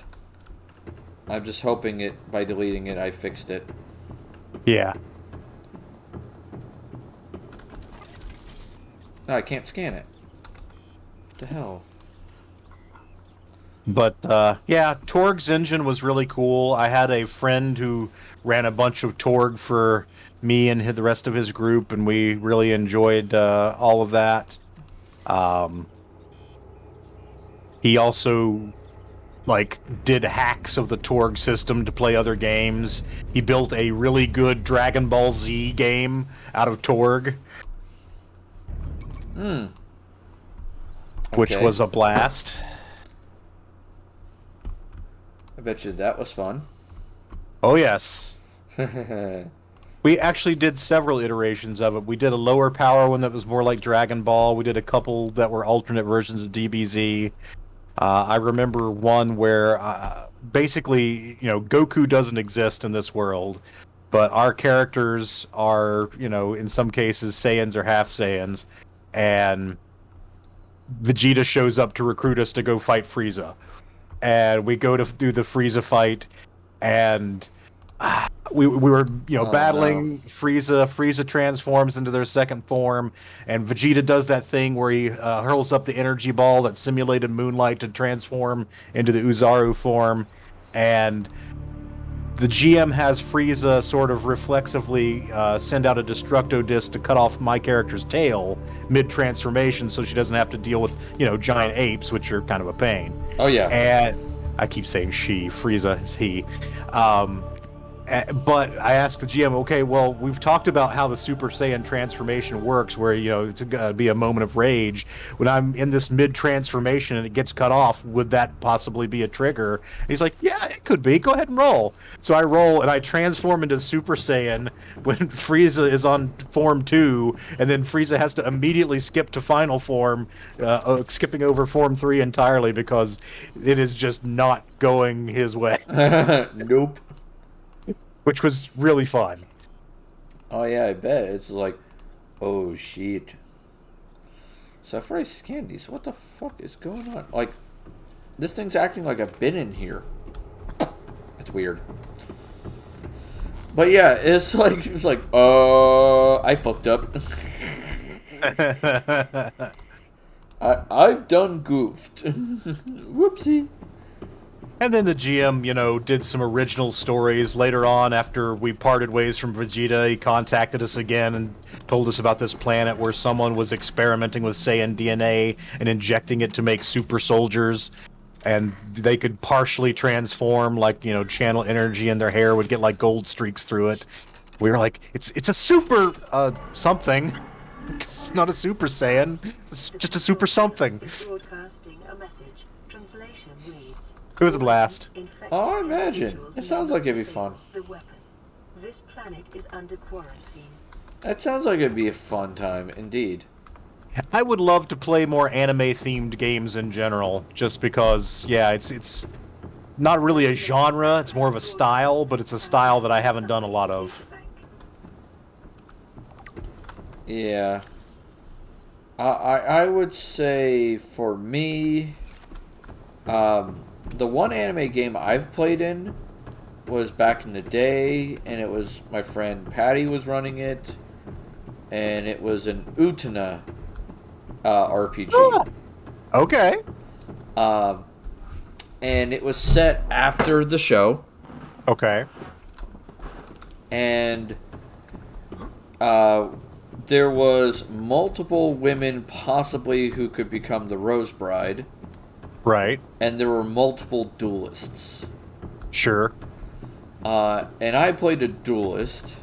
I'm just hoping by deleting it, I fixed it. Yeah. No, I can't scan it. What the hell? But yeah, Torg's engine was really cool. I had a friend who ran a bunch of Torg for me and the rest of his group, and we really enjoyed all of that. He also did hacks of the Torg system to play other games. He built a really good Dragon Ball Z game out of Torg. Which Okay. was a blast. I bet you that was fun. Oh yes. We actually did several iterations of it. We did a lower power one that was more like Dragon Ball. We did a couple that were alternate versions of DBZ. I remember one where basically, Goku doesn't exist in this world, but our characters are, in some cases Saiyans or half Saiyans, and Vegeta shows up to recruit us to go fight Frieza. And we go to do the Frieza fight, and we were battling no. Frieza. Frieza transforms into their second form, and Vegeta does that thing where he hurls up the energy ball that simulated Moonlight to transform into the Uzaru form, and the GM has Frieza sort of reflexively send out a Destructo Disc to cut off my character's tail mid-transformation so she doesn't have to deal with, giant apes, which are kind of a pain. Oh, yeah. And I keep saying she, Frieza is he. But I asked the GM, okay, well, we've talked about how the Super Saiyan transformation works, where, it's going to be a moment of rage. When I'm in this mid-transformation and it gets cut off, would that possibly be a trigger? And he's like, yeah, it could be. Go ahead and roll. So I roll, and I transform into Super Saiyan when Frieza is on Form 2, and then Frieza has to immediately skip to Final Form, skipping over Form 3 entirely because it is just not going his way. Nope. Which was really fun. Oh, yeah, I bet. It's like, oh, shit. Surprise candies. What the fuck is going on? Like, this thing's acting like I've been in here. It's weird. But yeah, it's like, I fucked up. I've done goofed. Whoopsie. And then the GM, did some original stories later on after we parted ways from Vegeta. He contacted us again and told us about this planet where someone was experimenting with Saiyan DNA and injecting it to make super soldiers. And they could partially transform, channel energy, and their hair would get gold streaks through it. We were like, it's a super something. It's not a Super Saiyan. It's just a super something. Is broadcasting a message. Translation reads: It was a blast. Oh, I imagine. It sounds like it'd be fun. The weapon. This planet is under quarantine. That sounds like it'd be a fun time, indeed. I would love to play more anime-themed games in general, just because, yeah, it's not really a genre, it's more of a style, but it's a style that I haven't done a lot of. Yeah. I would say, for me, the one anime game I've played in was back in the day, and it was my friend Patty was running it, and it was an Utena RPG. Oh, okay. And it was set after the show, Okay. and there was multiple women possibly who could become the Rose Bride, Right. and there were multiple duelists. Sure. And I played a duelist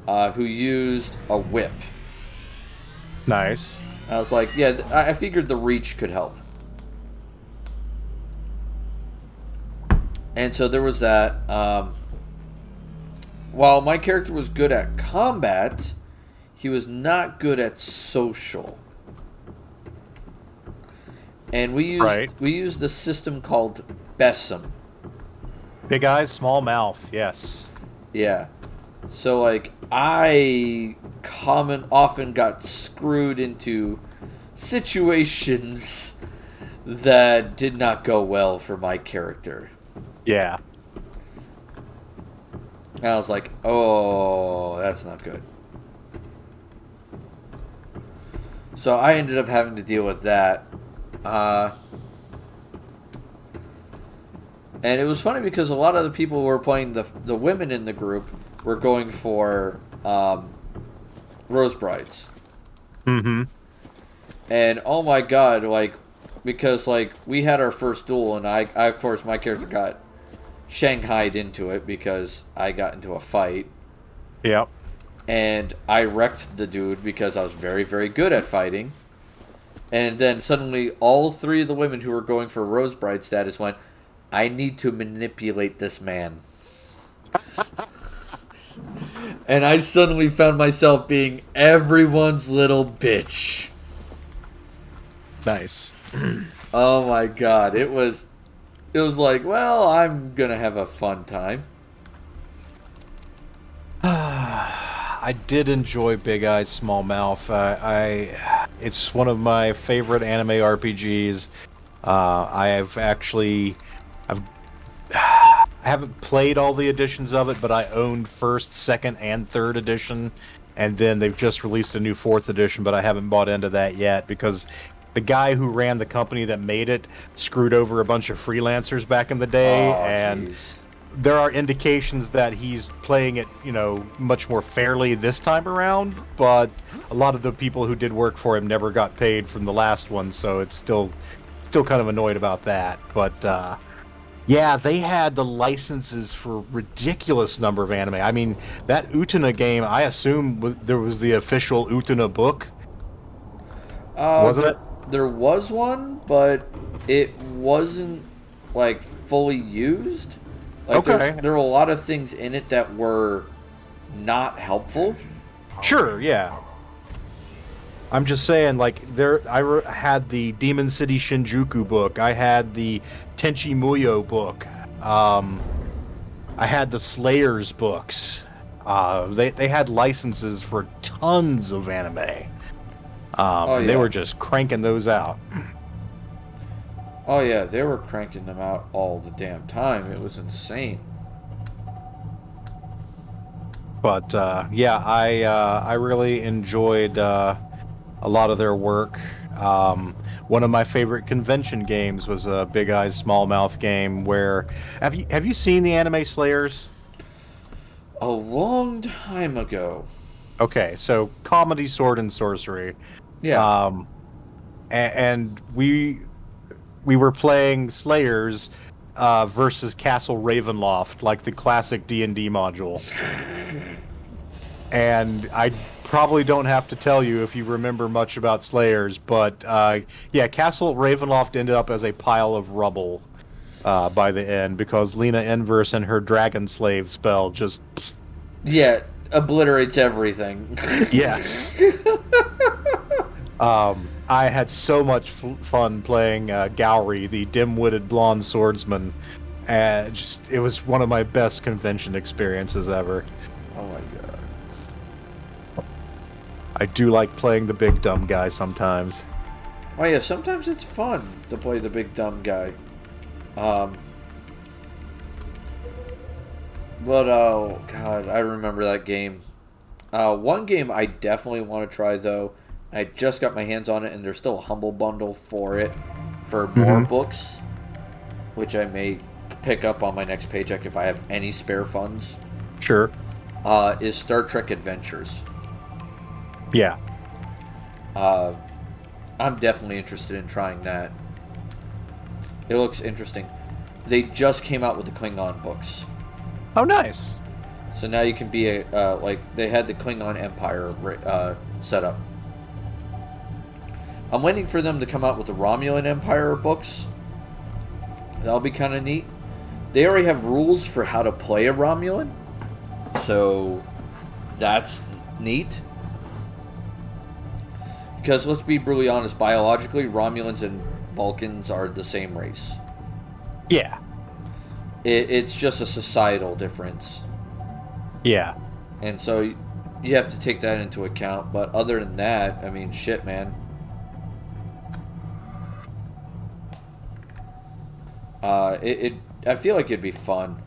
who used a whip. Nice. I was like, yeah, I figured the reach could help. And so there was that. While my character was good at combat, he was not good at social. And we used a system called Besom. Big eyes, small mouth, yes. Yeah. So like I often got screwed into situations that did not go well for my character. Yeah. And I was like, oh, that's not good. So I ended up having to deal with that. And it was funny because a lot of the people who were playing the women in the group were going for Rose Brides. Mm-hmm. And oh my god, like, because like we had our first duel, and I of course my character got shanghaied into it because I got into a fight. Yep. And I wrecked the dude because I was very, very good at fighting. And then suddenly all three of the women who were going for Rose Bride status went, I need to manipulate this man. And I suddenly found myself being everyone's little bitch. Nice. Oh my god, it was like, well, I'm gonna have a fun time. I did enjoy Big Eyes, Small Mouth. It's one of my favorite anime RPGs. I haven't played all the editions of it, but I owned first, second, and third edition, and then they've just released a new fourth edition, but I haven't bought into that yet because the guy who ran the company that made it screwed over a bunch of freelancers back in the day, and geez. there are indications that he's playing it, much more fairly this time around, but a lot of the people who did work for him never got paid from the last one, so it's still kind of annoyed about that. But yeah, they had the licenses for a ridiculous number of anime. I mean, that Utena game, I assume there was the official Utena book. Wasn't it? There was one, but it wasn't like fully used. Like, okay. There were a lot of things in it that were not helpful. Yeah. I'm just saying, like, I had the Demon City Shinjuku book. I had the Tenchi Muyo book. I had the Slayers books. They had licenses for tons of anime. They were just cranking those out. Oh yeah, they were cranking them out all the damn time. It was insane. But yeah, I really enjoyed a lot of their work. One of my favorite convention games was a Big Eyes Small Mouth game. Where have you seen the anime Slayers? A long time ago. Okay, so comedy, sword and sorcery. Yeah. And we were playing Slayers versus Castle Ravenloft, like the classic D&D module. And I probably don't have to tell you if you remember much about Slayers, but yeah, Castle Ravenloft ended up as a pile of rubble by the end, because Lena Inverse and her Dragon Slave spell just... Yeah, obliterates everything. Yes. I had so much fun playing Gowry, the dim-witted blonde swordsman. It was one of my best convention experiences ever. Oh my god. I do like playing the big dumb guy sometimes. Oh yeah, sometimes it's fun to play the big dumb guy. But oh god, I remember that game. One game I definitely want to try though. I just got my hands on it, and there's still a humble bundle for it for more books, which I may pick up on my next paycheck if I have any spare funds. Sure. Is Star Trek Adventures. Yeah. I'm definitely interested in trying that. It looks interesting. They just came out with the Klingon books. Oh, nice. So now you can be a, like, they had the Klingon Empire set up. I'm waiting for them to come out with the Romulan Empire books. That'll be kind of neat. They already have rules for how to play a Romulan. So that's neat. Because let's be brutally honest, biologically, Romulans and Vulcans are the same race. Yeah. It's just a societal difference. Yeah. And so you have to take that into account. But other than that, I mean, shit, man. I feel like it'd be fun.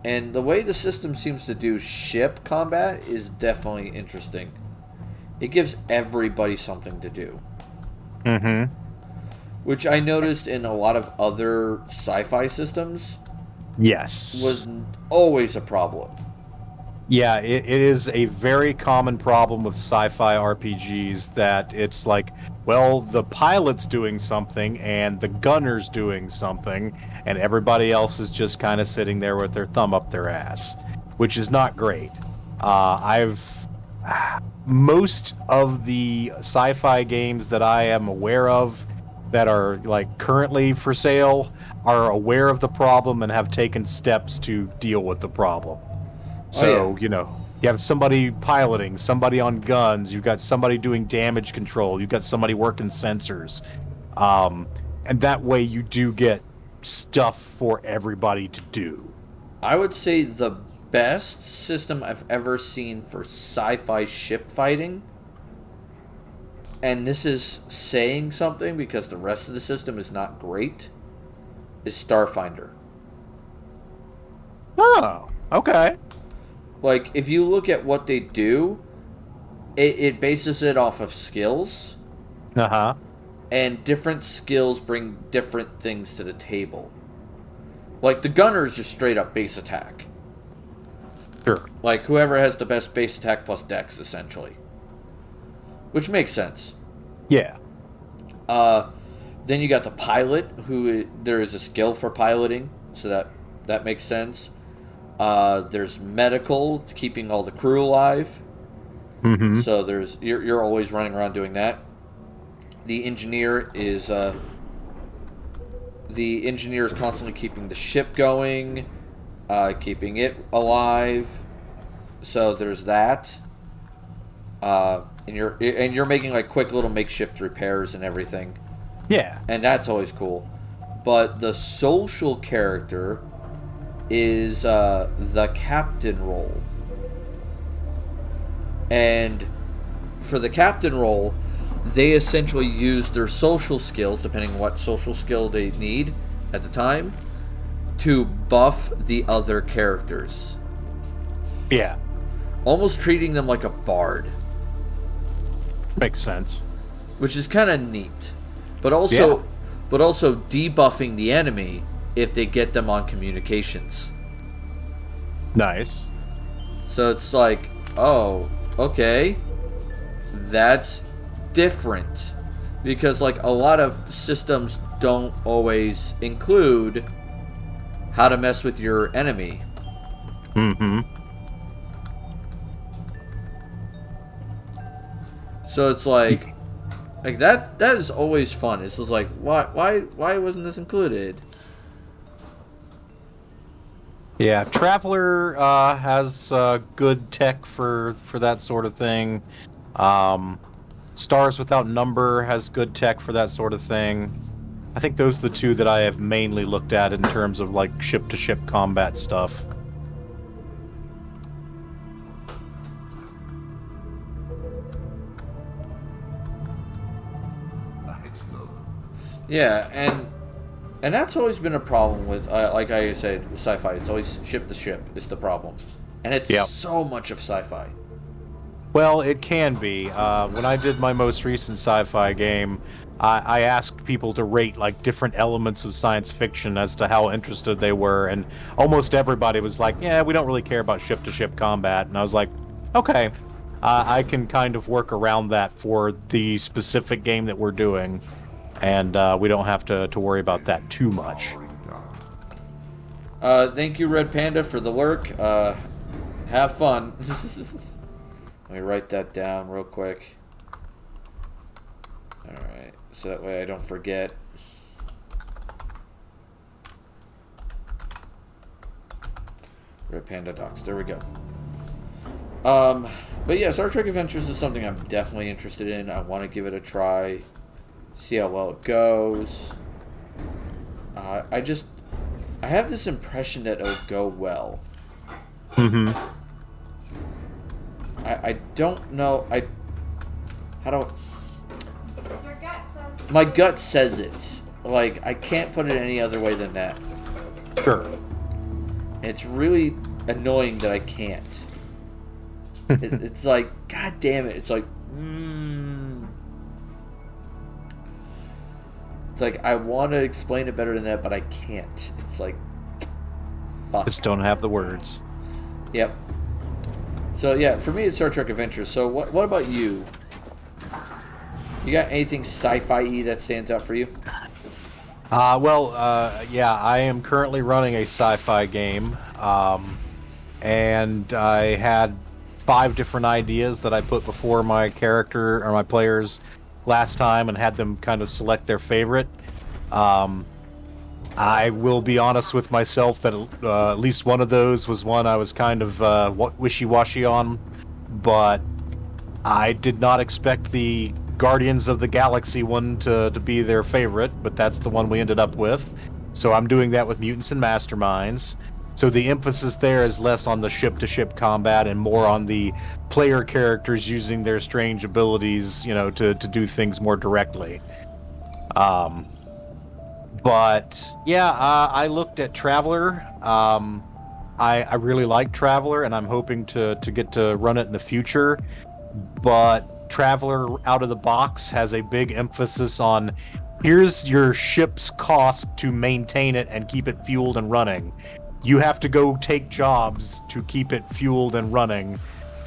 And the way the system seems to do ship combat is definitely interesting. It gives everybody something to do. Mm-hmm. Which I noticed in a lot of other sci-fi systems. Yes. Was always a problem. Yeah, it is a very common problem with sci-fi RPGs that it's like, well, the pilot's doing something and the gunner's doing something, and everybody else is just kind of sitting there with their thumb up their ass, which is not great. Most of the sci-fi games that I am aware of that are like currently for sale are aware of the problem and have taken steps to deal with the problem. So, you know, you have somebody piloting, somebody on guns, you've got somebody doing damage control, you've got somebody working sensors. And that way you do get stuff for everybody to do. I would say the best system I've ever seen for sci-fi ship fighting, and this is saying something because the rest of the system is not great, is Starfinder. Oh, okay. Like, if you look at what they do, it bases it off of skills. Uh-huh. And different skills bring different things to the table. Like, the gunner is just straight up base attack. Sure. Like, whoever has the best base attack plus dex, essentially. Which makes sense. Yeah. Then you got the pilot, who there is a skill for piloting, so that makes sense. There's medical, keeping all the crew alive. Mm-hmm. So you're always running around doing that. The engineer is constantly keeping the ship going, keeping it alive. So there's that. And you're making like quick little makeshift repairs and everything. Yeah. And that's always cool. But the social character is the captain role. And for the captain role, they essentially use their social skills, depending on what social skill they need at the time, to buff the other characters. Yeah. Almost treating them like a bard. Makes sense. Which is kind of neat. But also debuffing the enemy if they get them on communications. Nice. So it's like, oh, okay. That's different. Because like a lot of systems don't always include how to mess with your enemy. Mm-hmm. So it's like that is always fun. It's just like why wasn't this included? Yeah, Traveler has good tech for that sort of thing. Um, Stars Without Number has good tech for that sort of thing. I think those are the two that I have mainly looked at in terms of like ship-to-ship combat stuff. Yeah, and that's always been a problem with, like I said, sci-fi. It's always ship to ship is the problem, and it's Yep. so much of sci-fi. Well, it can be. When I did my most recent sci-fi game, I asked people to rate like different elements of science fiction as to how interested they were, and almost everybody was like, "Yeah, we don't really care about ship-to-ship combat." And I was like, "Okay, I can kind of work around that for the specific game that we're doing, and we don't have to worry about that too much." Thank you, Red Panda, for the lurk. Have fun. Let me write that down real quick. Alright, so that way I don't forget. Red Panda Docs, there we go. But yeah, Star Trek Adventures is something I'm definitely interested in. I want to give it a try, see how well it goes. I have this impression that it'll go well. Mm-hmm. I don't know. How do Your gut says. my gut says it. Like, I can't put it any other way than that. Sure. And it's really annoying that I can't. It's like, god damn it. It's like, It's like, I want to explain it better than that, but I can't. It's like, fuck. Just don't have the words. Yep. So yeah, for me it's Star Trek Adventures. So what about you? You got anything sci-fi-y that stands out for you? Yeah, I am currently running a sci-fi game, and I had 5 different ideas that I put before my character or my players last time and had them kind of select their favorite. I will be honest with myself that at least one of those was one I was kind of wishy-washy on, but I did not expect the Guardians of the Galaxy one to be their favorite, but that's the one we ended up with. So I'm doing that with Mutants and Masterminds. So the emphasis there is less on the ship-to-ship combat and more on the player characters using their strange abilities, to do things more directly. But yeah, I looked at Traveler. I really like Traveler, and I'm hoping to get to run it in the future. But Traveler out of the box has a big emphasis on here's your ship's cost to maintain it and keep it fueled and running. You have to go take jobs to keep it fueled and running.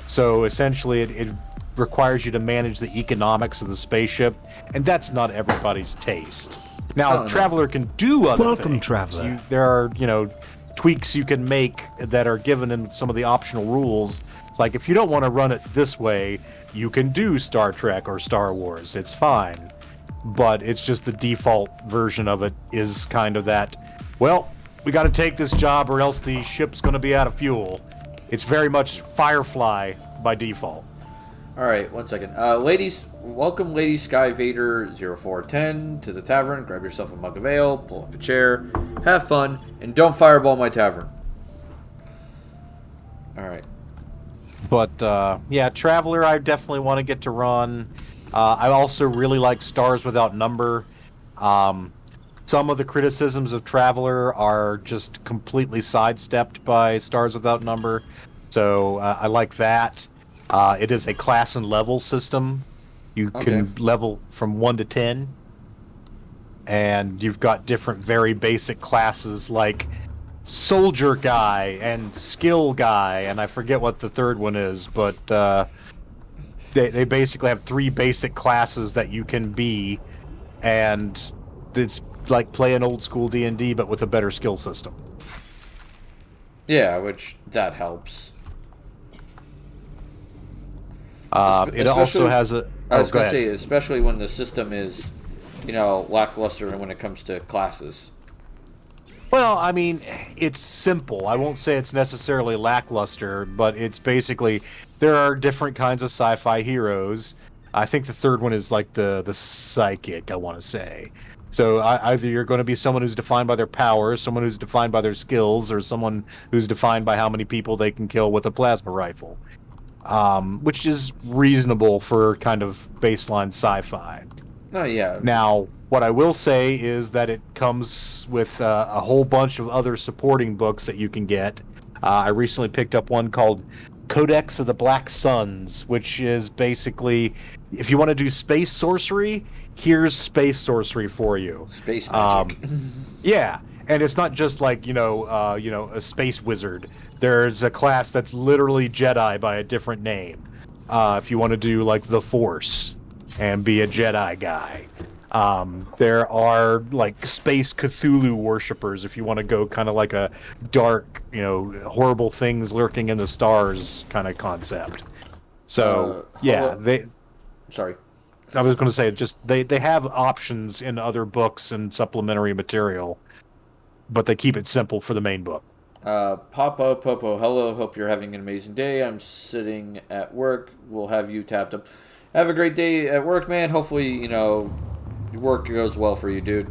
So essentially, it requires you to manage the economics of the spaceship, and that's not everybody's taste. Now, Oh, no. Traveler can do other Welcome, things. Traveler. There are, tweaks you can make that are given in some of the optional rules. It's like, if you don't want to run it this way, you can do Star Trek or Star Wars. It's fine. But it's just the default version of it is kind of that, well, we got to take this job or else the ship's going to be out of fuel. It's very much Firefly by default. Alright, 1 second. Ladies, welcome Lady Sky Vader 0410 to the tavern. Grab yourself a mug of ale, pull up a chair, have fun, and don't fireball my tavern. Alright. But yeah, Traveler, I definitely want to get to run. I also really like Stars Without Number. Some of the criticisms of Traveler are just completely sidestepped by Stars Without Number. So I like that. It is a class and level system. You can level from 1 to 10. And you've got different very basic classes like Soldier Guy and Skill Guy, and I forget what the third one is, but they basically have 3 basic classes that you can be, and it's like playing old school D&D but with a better skill system. Yeah, which, that helps. It also has a... I was go going to ahead. say, especially when the system is, lackluster when it comes to classes. Well, I mean, it's simple. I won't say it's necessarily lackluster, but it's basically there are different kinds of sci-fi heroes. I think the third one is like the psychic, I want to say. So either you're going to be someone who's defined by their powers, someone who's defined by their skills, or someone who's defined by how many people they can kill with a plasma rifle, which is reasonable for kind of baseline sci-fi. Oh yeah. Now, what I will say is that it comes with a whole bunch of other supporting books that you can get. I recently picked up one called Codex of the Black Suns, which is basically, if you want to do space sorcery, here's space sorcery for you. Space magic. Yeah, and it's not just like a space wizard. There's a class that's literally Jedi by a different name. If you want to do like the Force and be a Jedi guy. There are like space Cthulhu worshippers if you want to go kind of like a dark, horrible things lurking in the stars kind of concept. So Sorry. I was going to say just they have options in other books and supplementary material, but they keep it simple for the main book. Papa Popo, hello. Hope you're having an amazing day. I'm sitting at work. We'll have you tapped up. Have a great day at work, man. Hopefully, your work goes well for you, dude.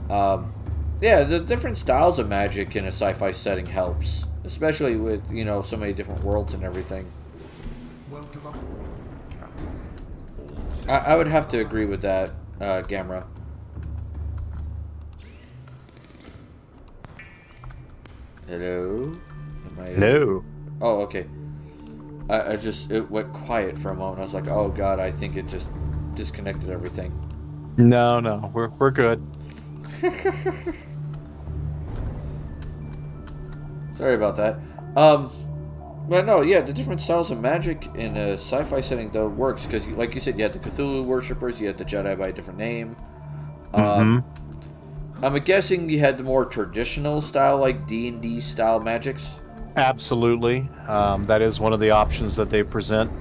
Yeah, the different styles of magic in a sci-fi setting helps, especially with, so many different worlds and everything. I would have to agree with that, Gamera. Hello? Hello. Oh, okay. It went quiet for a moment. I was like, oh god, I think it just disconnected everything. No, we're good. Sorry about that. But no, yeah, the different styles of magic in a sci-fi setting though works because, like you said, you had the Cthulhu worshippers, you had the Jedi by a different name. I'm guessing you had the more traditional style, like D&D style magics. Absolutely. That is one of the options that they present.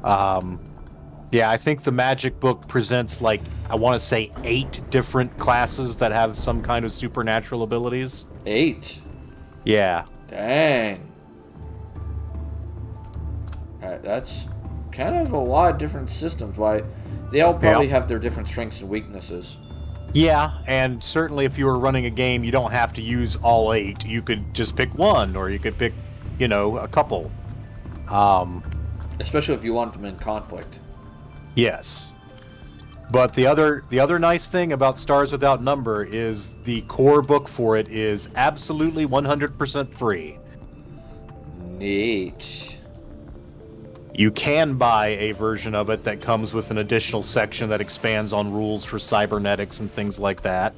Yeah, I think the magic book presents, like, I want to say 8 different classes that have some kind of supernatural abilities. 8? Yeah. Dang. That's kind of a lot of different systems. Why? They all probably have their different strengths and weaknesses. Yeah, and certainly if you were running a game, you don't have to use all 8. You could just pick one, or you could pick, a couple. Especially if you want them in conflict. Yes. But the other nice thing about Stars Without Number is the core book for it is absolutely 100% free. Neat. You can buy a version of it that comes with an additional section that expands on rules for cybernetics and things like that.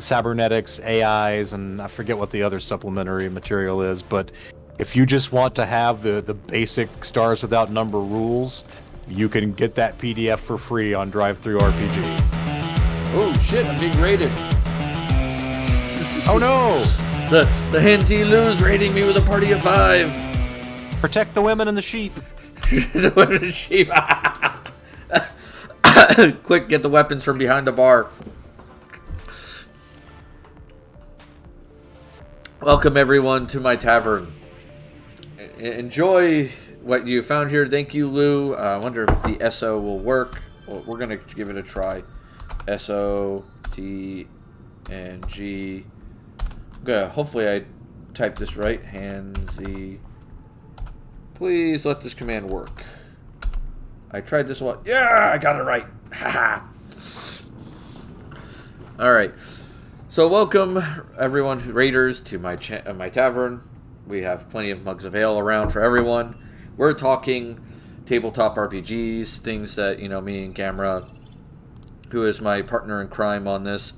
Cybernetics, AIs, and I forget what the other supplementary material is, but if you just want to have the basic Stars Without Number rules, you can get that PDF for free on Drive-Thru RPG. Oh shit, I'm being raided. Oh no! The Hansi Lou's raiding me with a party of 5. Protect the women and the sheep. The women and sheep. Quick, get the weapons from behind the bar. Welcome everyone to my tavern. Enjoy what you found here. Thank you, Lou. I wonder if the SO will work. Well, we're gonna give it a try. SOTNG. Okay, hopefully I typed this right. Hansi. Please let this command work. I tried this one. Yeah, I got it right. Haha. All right. So welcome everyone, raiders, to my tavern. We have plenty of mugs of ale around for everyone. We're talking tabletop RPGs, things that, me and Gamera, who is my partner in crime on this,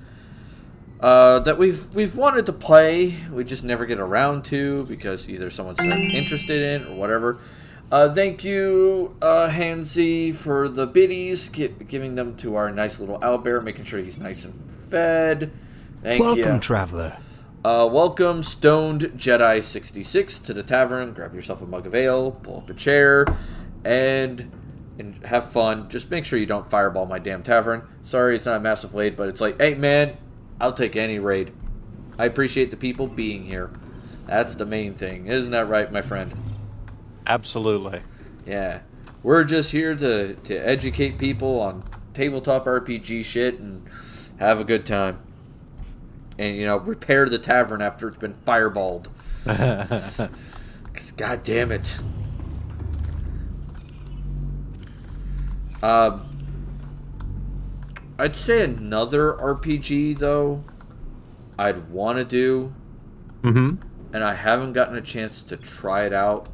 that we've wanted to play. We just never get around to because either someone's not interested in or whatever. Thank you, Hansi, for the biddies, giving them to our nice little owlbear, making sure he's nice and fed. Thank you. Welcome, traveler. Welcome, Stoned Jedi 66 to the tavern. Grab yourself a mug of ale, pull up a chair, and have fun. Just make sure you don't fireball my damn tavern. Sorry, it's not a massive late, but it's like, hey man, I'll take any raid. I appreciate the people being here. That's the main thing. Isn't that right, my friend? Absolutely. Yeah. We're just here to educate people on tabletop RPG shit and have a good time. And, you know, repair the tavern after it's been fireballed. Because, god damn it. I'd say another RPG, though, I'd want to do, Mm-hmm. and I haven't gotten a chance to try it out,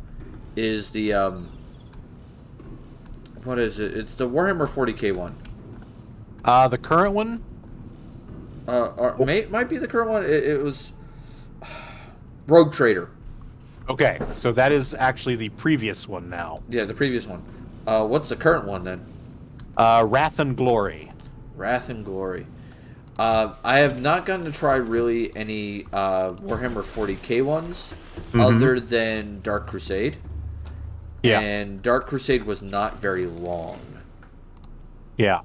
is the, what is it? It's the Warhammer 40k one. The current one? Might be the current one. It was Rogue Trader. Okay, so that is actually the previous one now. Yeah, the previous one. What's the current one, then? Wrath and Glory. Wrath and Glory. I have not gotten to try really any Warhammer 40k ones, other than Dark Crusade. Yeah. And Dark Crusade was not very long. Yeah.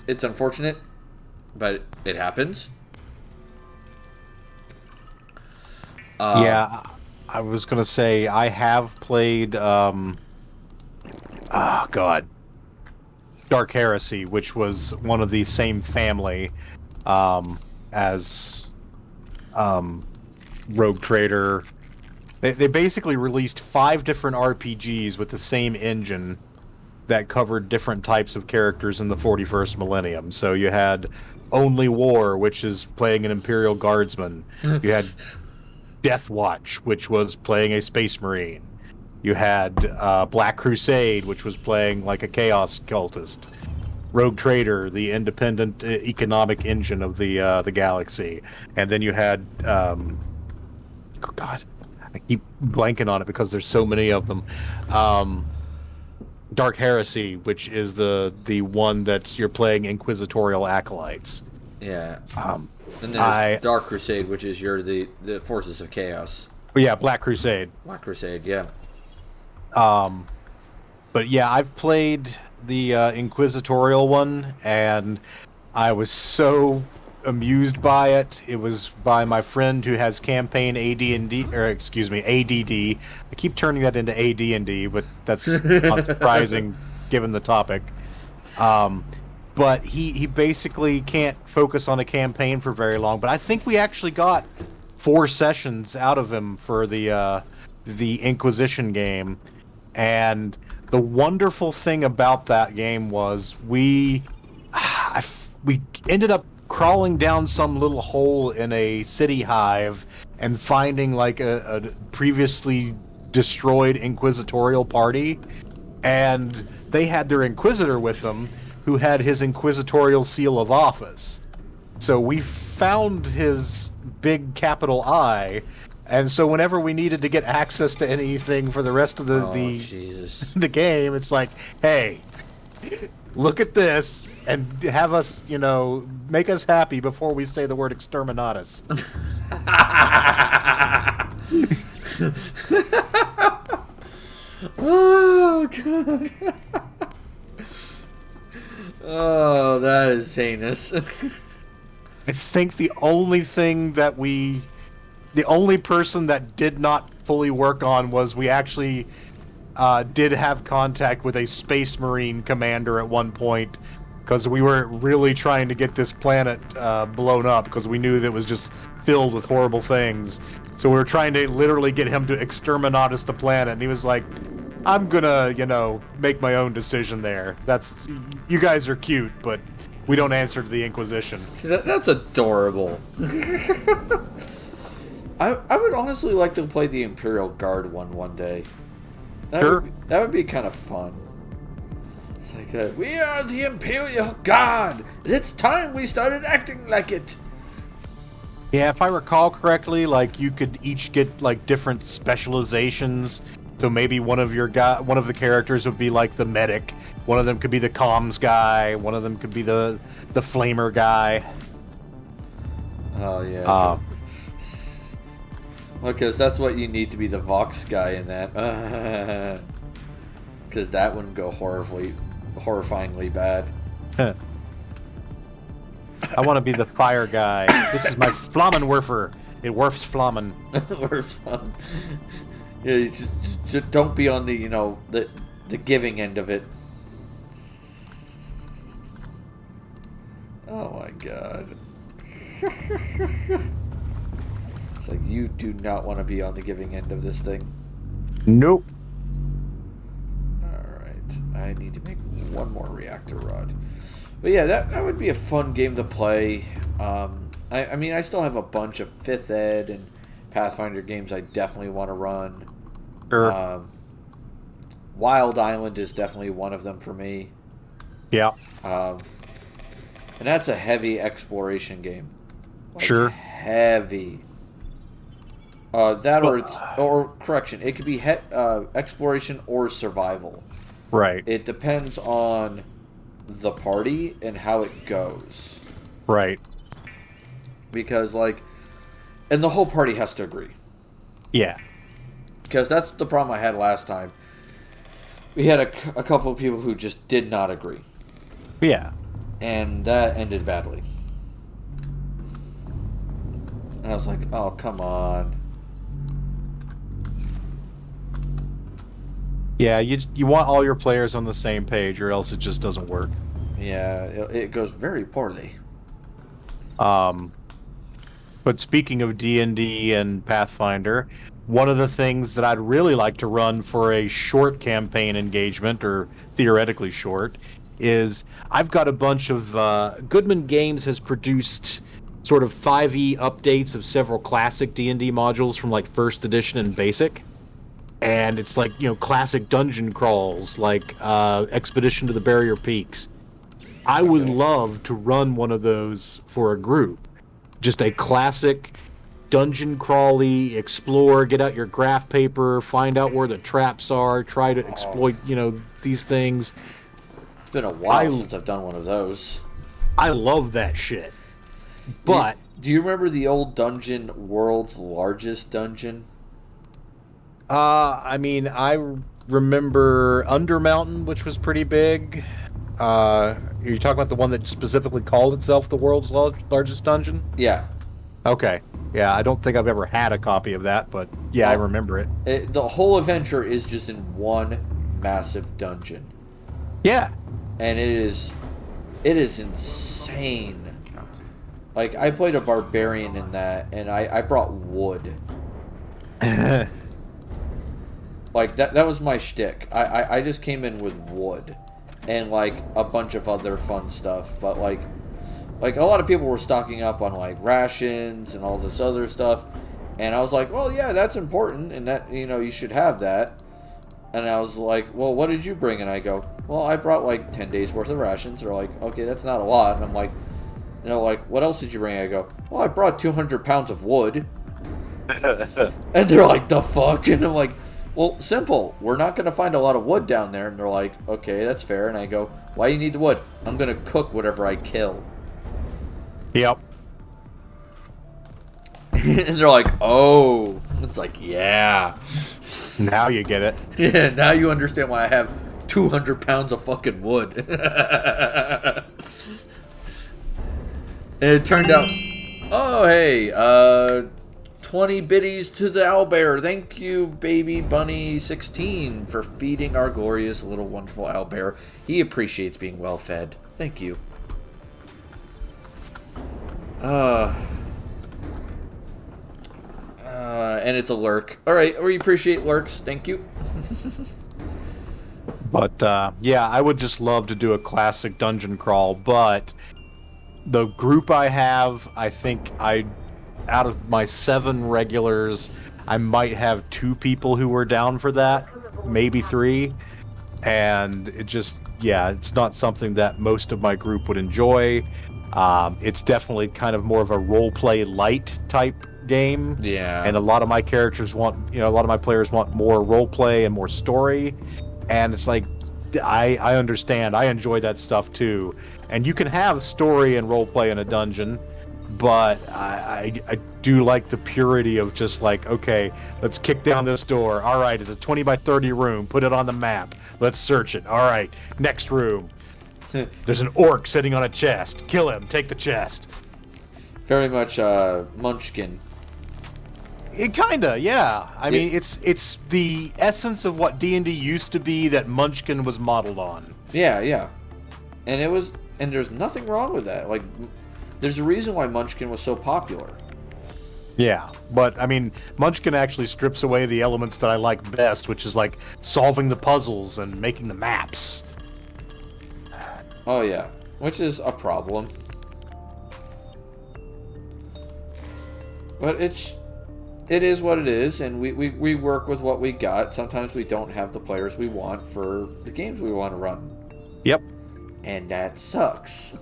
It's unfortunate, but it happens. Yeah, I was gonna say I have played oh god, Dark Heresy, which was one of the same family as Rogue Trader. They basically released 5 different RPGs with the same engine that covered different types of characters in the 41st millennium. So you had Only War, which is playing an Imperial Guardsman. You had Death Watch, which was playing a Space Marine. You had Black Crusade, which was playing like a Chaos Cultist. Rogue Trader, the independent economic engine of the galaxy. And then you had oh god, I keep blanking on it because there's so many of them. Dark Heresy, which is the one that you're playing Inquisitorial Acolytes. Yeah. And there's Dark Crusade, which is the Forces of Chaos. Yeah, Black Crusade. Black Crusade, yeah. But yeah, I've played the Inquisitorial one, and I was so amused by it. It was by my friend who has campaign AD&D, or excuse me, ADD. I keep turning that into AD&D, but that's not surprising given the topic. But he basically can't focus on a campaign for very long. But I think we actually got 4 sessions out of him for the Inquisition game. And the wonderful thing about that game was we ended up crawling down some little hole in a city hive and finding like a previously destroyed inquisitorial party, and they had their inquisitor with them who had his inquisitorial seal of office. So we found his big capital I, and so whenever we needed to get access to anything for the rest of the game, it's like, hey, look at this and have us, make us happy before we say the word exterminatus. Oh, God. Oh, that is heinous. I think the only person that did not fully work on was we actually did have contact with a Space Marine commander at one point, because we were really trying to get this planet blown up, because we knew that it was just filled with horrible things. So we were trying to literally get him to exterminatus the planet, and he was like, I'm gonna, make my own decision there. You guys are cute, but we don't answer to the Inquisition. That's adorable. I would honestly like to play the Imperial Guard one day. That would be kind of fun. It's like, we are the Imperial Guard, and it's time we started acting like it. Yeah, if I recall correctly, like you could each get like different specializations. So maybe one of the characters would be like the medic. One of them could be the comms guy. One of them could be the flamer guy. Oh yeah. Because that's what you need to be the Vox guy in that. Because that wouldn't go horrifyingly bad. I want to be the fire guy. This is my Flammenwerfer. It werfs Flammen. Werfs Flammen. Yeah, you just don't be on the the giving end of it. Oh my god. It's like you do not want to be on the giving end of this thing. Nope. Alright. I need to make one more reactor rod. But yeah, that would be a fun game to play. I mean, I still have a bunch of 5th Ed and Pathfinder games I definitely want to run. Sure. Wild Island is definitely one of them for me. Yeah. And that's a heavy exploration game. Like, sure. Heavy. That or correction, it could be exploration or survival. Right. It depends on the party and how it goes. Right. Because and the whole party has to agree. Yeah. Because that's the problem I had last time. We had a couple of people who just did not agree. Yeah. And that ended badly. And I was like, oh, come on. Yeah, you want all your players on the same page, or else it just doesn't work. Yeah, it goes very poorly. But speaking of D&D and Pathfinder, one of the things that I'd really like to run for a short campaign engagement, or theoretically short, is I've got a bunch of Goodman Games has produced sort of 5e updates of several classic D&D modules from like 1st edition and basic. And it's like, classic dungeon crawls, like Expedition to the Barrier Peaks. I would love to run one of those for a group. Just a classic dungeon crawly, explore, get out your graph paper, find out where the traps are, try to exploit, these things. It's been a while since I've done one of those. I love that shit. But do you remember the old dungeon, World's Largest Dungeon? I mean, I remember Undermountain, which was pretty big. Are you talking about the one that specifically called itself the world's largest dungeon? Yeah. Okay. Yeah, I don't think I've ever had a copy of that, but yeah, I remember it. The whole adventure is just in one massive dungeon. Yeah. And it is insane. Like, I played a barbarian in that, and I brought wood. Like, that was my shtick. I just came in with wood. And, like, a bunch of other fun stuff. But, like a lot of people were stocking up on, like, rations and all this other stuff. And I was like, well, yeah, that's important. And that, you should have that. And I was like, well, what did you bring? And I go, well, I brought, like, 10 days worth of rations. They're like, okay, that's not a lot. And I'm like, what else did you bring? I go, well, I brought 200 pounds of wood. And they're like, the fuck? And I'm like, well, simple. We're not going to find a lot of wood down there. And they're like, okay, that's fair. And I go, why do you need the wood? I'm going to cook whatever I kill. Yep. And they're like, oh. It's like, yeah. Now you get it. Yeah, now you understand why I have 200 pounds of fucking wood. And it turned out, oh, hey, 20 biddies to the owlbear. Thank you, baby bunny 16, for feeding our glorious little wonderful owlbear. He appreciates being well fed. Thank you. And it's a lurk. All right, we appreciate lurks. Thank you. But yeah, I would just love to do a classic dungeon crawl, but the group I have, I think out of my 7 regulars, I might have 2 people who were down for that, maybe 3. And it just, yeah, it's not something that most of my group would enjoy. It's definitely kind of more of a role-play light type game. Yeah. And a lot of my characters want, a lot of my players want more role-play and more story. And it's like, I understand. I enjoy that stuff too. And you can have story and roleplay in a dungeon, but I do like the purity of just like, okay, let's kick down this door. All right, it's a 20 by 30 room. Put it on the map. Let's search it. All right, next room. There's an orc sitting on a chest. Kill him. Take the chest. Very much Munchkin. It kinda, yeah. I mean, it's the essence of what D&D used to be that Munchkin was modeled on. Yeah. And there's nothing wrong with that. Like, there's a reason why Munchkin was so popular. Yeah, but I mean, Munchkin actually strips away the elements that I like best, which is like solving the puzzles and making the maps. Oh yeah, which is a problem. But it is what it is, and we work with what we got. Sometimes we don't have the players we want for the games we want to run. Yep. And that sucks.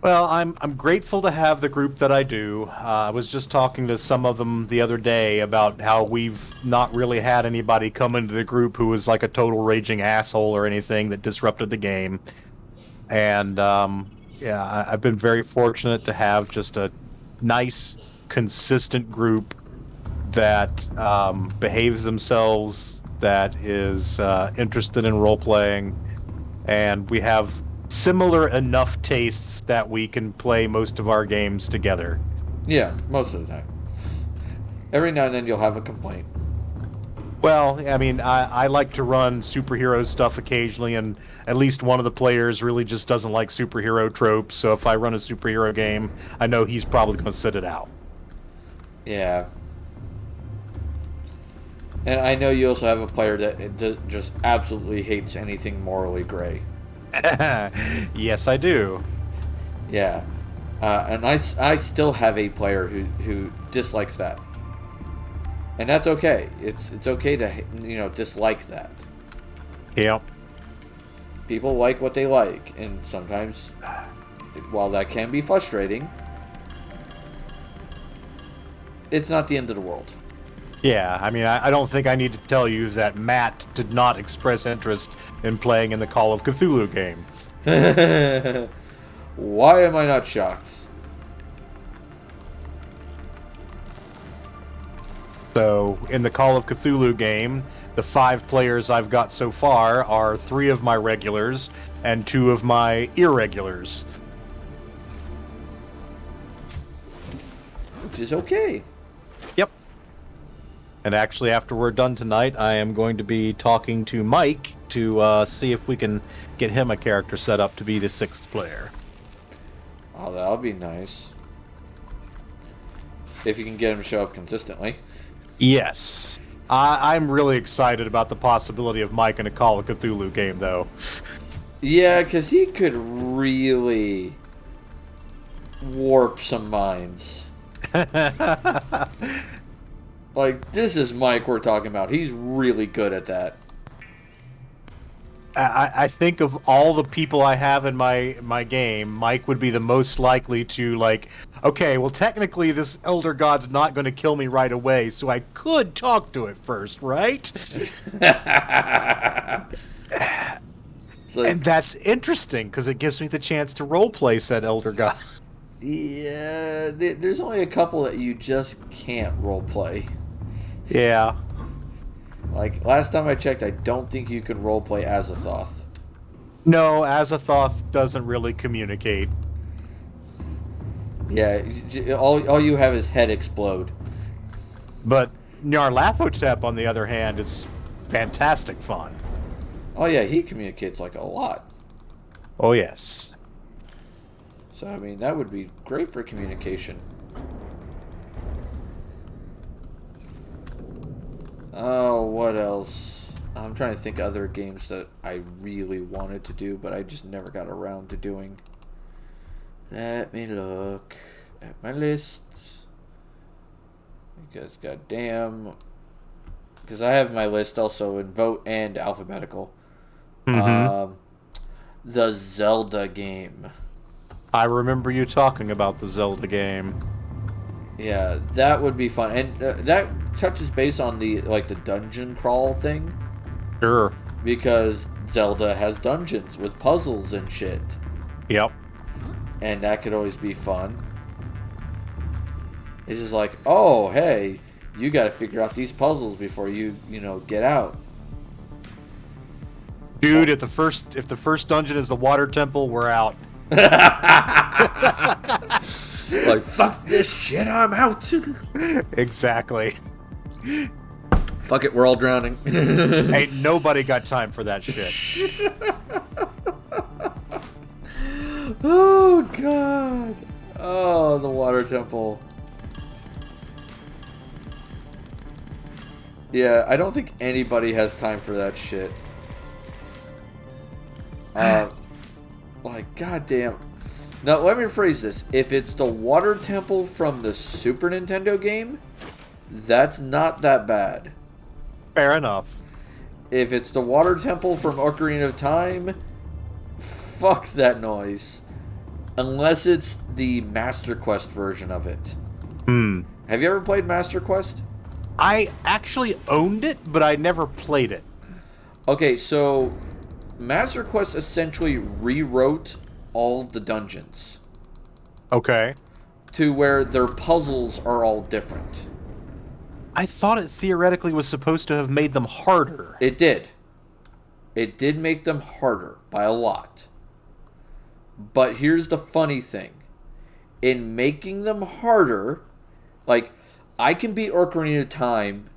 Well, I'm grateful to have the group that I do. I was just talking to some of them the other day about how we've not really had anybody come into the group who was like a total raging asshole or anything that disrupted the game. And yeah, I've been very fortunate to have just a nice, consistent group that behaves themselves, that is interested in role-playing, and we have similar enough tastes that we can play most of our games together. Yeah, most of the time. Every now and then you'll have a complaint. Well, I mean, I like to run superhero stuff occasionally, and at least one of the players really just doesn't like superhero tropes, so if I run a superhero game, I know he's probably going to sit it out. Yeah. And I know you also have a player that just absolutely hates anything morally gray. Yes, I do. Yeah. And I still have a player who dislikes that. And that's okay. It's okay to, dislike that. Yep. People like what they like, and sometimes, while that can be frustrating, it's not the end of the world. Yeah, I mean, I don't think I need to tell you that Matt did not express interest in playing in the Call of Cthulhu game. Why am I not shocked? So, in the Call of Cthulhu game, the 5 players I've got so far are 3 of my regulars and 2 of my irregulars. Which is okay. Yep. And actually, after we're done tonight, I am going to be talking to Mike to see if we can get him a character set up to be the 6th player. Oh, that'll be nice. If you can get him to show up consistently. Yes. I'm really excited about the possibility of Mike in a Call of Cthulhu game, though. Yeah, because he could really warp some minds. Like, this is Mike we're talking about. He's really good at that. I think of all the people I have in my game, Mike would be the most likely to, like, okay, well, technically this Elder God's not going to kill me right away, so I could talk to it first, right? And that's interesting, because it gives me the chance to roleplay said Elder God. Yeah, there's only a couple that you just can't roleplay. Yeah. Like, last time I checked, I don't think you can roleplay Azathoth. No, Azathoth doesn't really communicate. Yeah, all you have is head explode. But Nyarlathotep, on the other hand, is fantastic fun. Oh yeah, he communicates like a lot. Oh, yes. So, I mean, that would be great for communication. Oh, what else? I'm trying to think of other games that I really wanted to do, but I just never got around to doing. Let me look at my list. Because, goddamn. Because I have my list also in vote and alphabetical. Mm-hmm. The Zelda game. I remember you talking about the Zelda game. Yeah, that would be fun, and that touches base on the dungeon crawl thing. Sure. Because Zelda has dungeons with puzzles and shit. Yep. And that could always be fun. It's just like, oh, hey, you got to figure out these puzzles before you get out. Dude, if the first dungeon is the water temple, we're out. Like, fuck this shit, I'm out. Exactly. Fuck it, we're all drowning. Ain't nobody got time for that shit. Oh, God. Oh, the water temple. Yeah, I don't think anybody has time for that shit. Like, goddamn. Now, let me rephrase this. If it's the water temple from the Super Nintendo game, that's not that bad. Fair enough. If it's the water temple from Ocarina of Time, fuck that noise. Unless it's the Master Quest version of it. Have you ever played Master Quest? I actually owned it, but I never played it. Okay, so Master Quest essentially rewrote all the dungeons. Okay. To where their puzzles are all different. I thought it theoretically was supposed to have made them harder. It did. It did make them harder by a lot. But here's the funny thing. In making them harder, like, I can beat Ocarina of Time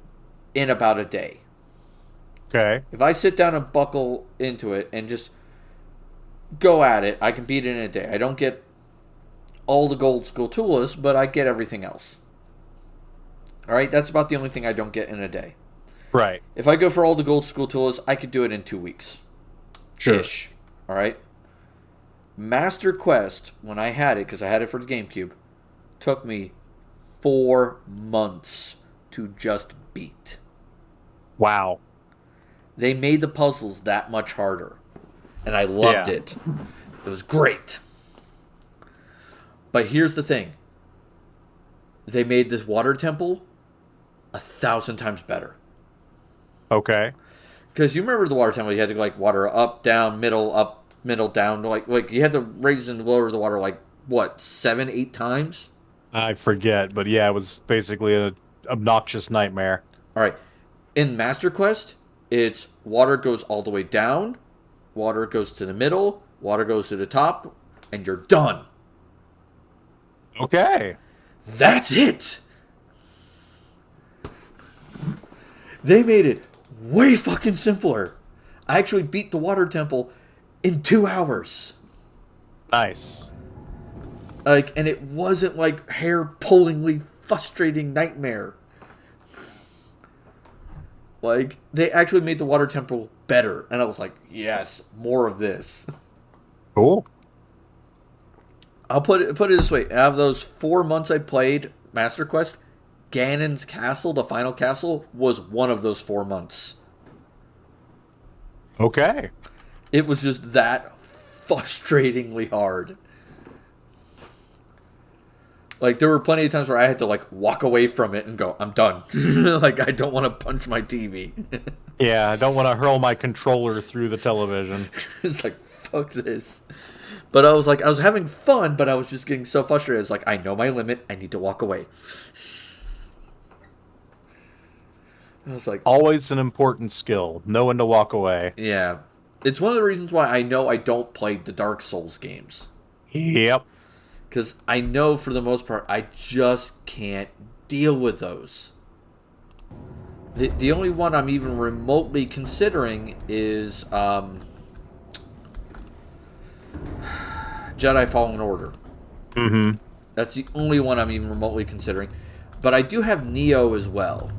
in about a day. Okay. If I sit down and buckle into it and just go at it, I can beat it in a day. I don't get all the gold Skulltulas, but I get everything else. Alright, that's about the only thing I don't get in a day. Right. If I go for all the gold Skulltulas, I could do it in 2 weeks. Sure. Ish. Alright? Master Quest, when I had it, because I had it for the GameCube, took me 4 months to just beat. Wow. They made the puzzles that much harder. And I loved it. It was great. But here's the thing. They made this water temple 1,000 times better. Okay. Because you remember the water temple, you had to like water up, down, middle, down. Like you had to raise and lower the water like, what, 7, 8 times? I forget, but yeah, it was basically an obnoxious nightmare. All right. In Master Quest, it's water goes all the way down, water goes to the middle, water goes to the top, and you're done. Okay. That's it. They made it way fucking simpler. I actually beat the water temple in 2 hours. Nice. Like, and it wasn't like hair-pullingly frustrating nightmare. Like, they actually made the water temple better, and I was like, yes, more of this. Cool. I'll put it this way: out of those 4 months I played Master Quest, Ganon's castle, the final castle, was one of those 4 months. Okay. It was just that frustratingly hard. Like, there were plenty of times where I had to, like, walk away from it and go, I'm done. Like, I don't want to punch my TV. Yeah, I don't want to hurl my controller through the television. It's like, fuck this. But I was like, I was having fun, but I was just getting so frustrated. It's like, I know my limit. I need to walk away. I was like... Always an important skill. Know when to walk away. Yeah. It's one of the reasons why I know I don't play the Dark Souls games. Yep. Because I know, for the most part, I just can't deal with those. The only one I'm even remotely considering is Jedi Fallen Order. Mm-hmm. That's the only one I'm even remotely considering. But I do have Neo as well.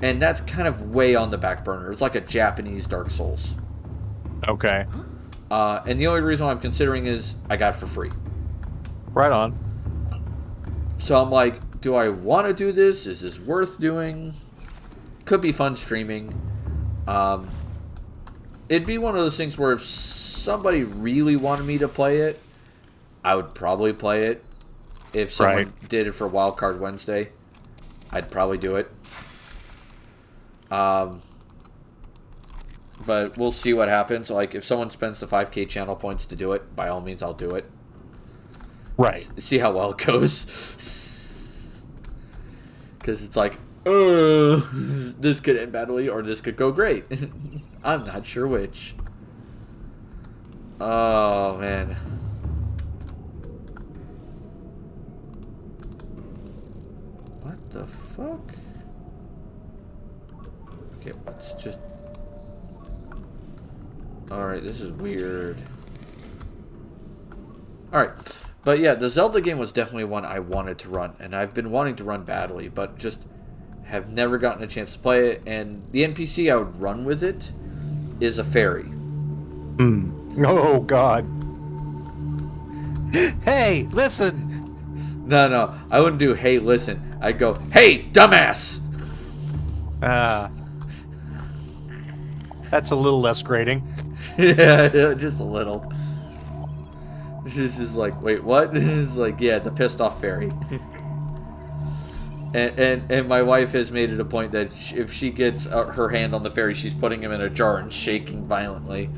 And that's kind of way on the back burner. It's like a Japanese Dark Souls. Okay. And the only reason why I'm considering is I got it for free. Right on. So I'm like, do I want to do this? Is this worth doing? Could be fun streaming. It'd be one of those things where if somebody really wanted me to play it, I would probably play it. If someone did it for Wildcard Wednesday, I'd probably do it. But we'll see what happens. Like, if someone spends the 5k channel points to do it, by all means, I'll do it. Right. See how well it goes. Because it's like, this could end badly or this could go great. I'm not sure which. Oh man. What the fuck? Okay, let's just... Alright, this is weird. Alright, but yeah, the Zelda game was definitely one I wanted to run, and I've been wanting to run badly, but just have never gotten a chance to play it, and the NPC I would run with it is a fairy. Oh, God. Hey, listen! No, I wouldn't do, hey, listen. I'd go, hey, dumbass! That's a little less grating. Yeah, just a little. This is like, wait, what? This is like, yeah, the pissed off fairy. and my wife has made it a point that if she gets her hand on the fairy, she's putting him in a jar and shaking violently.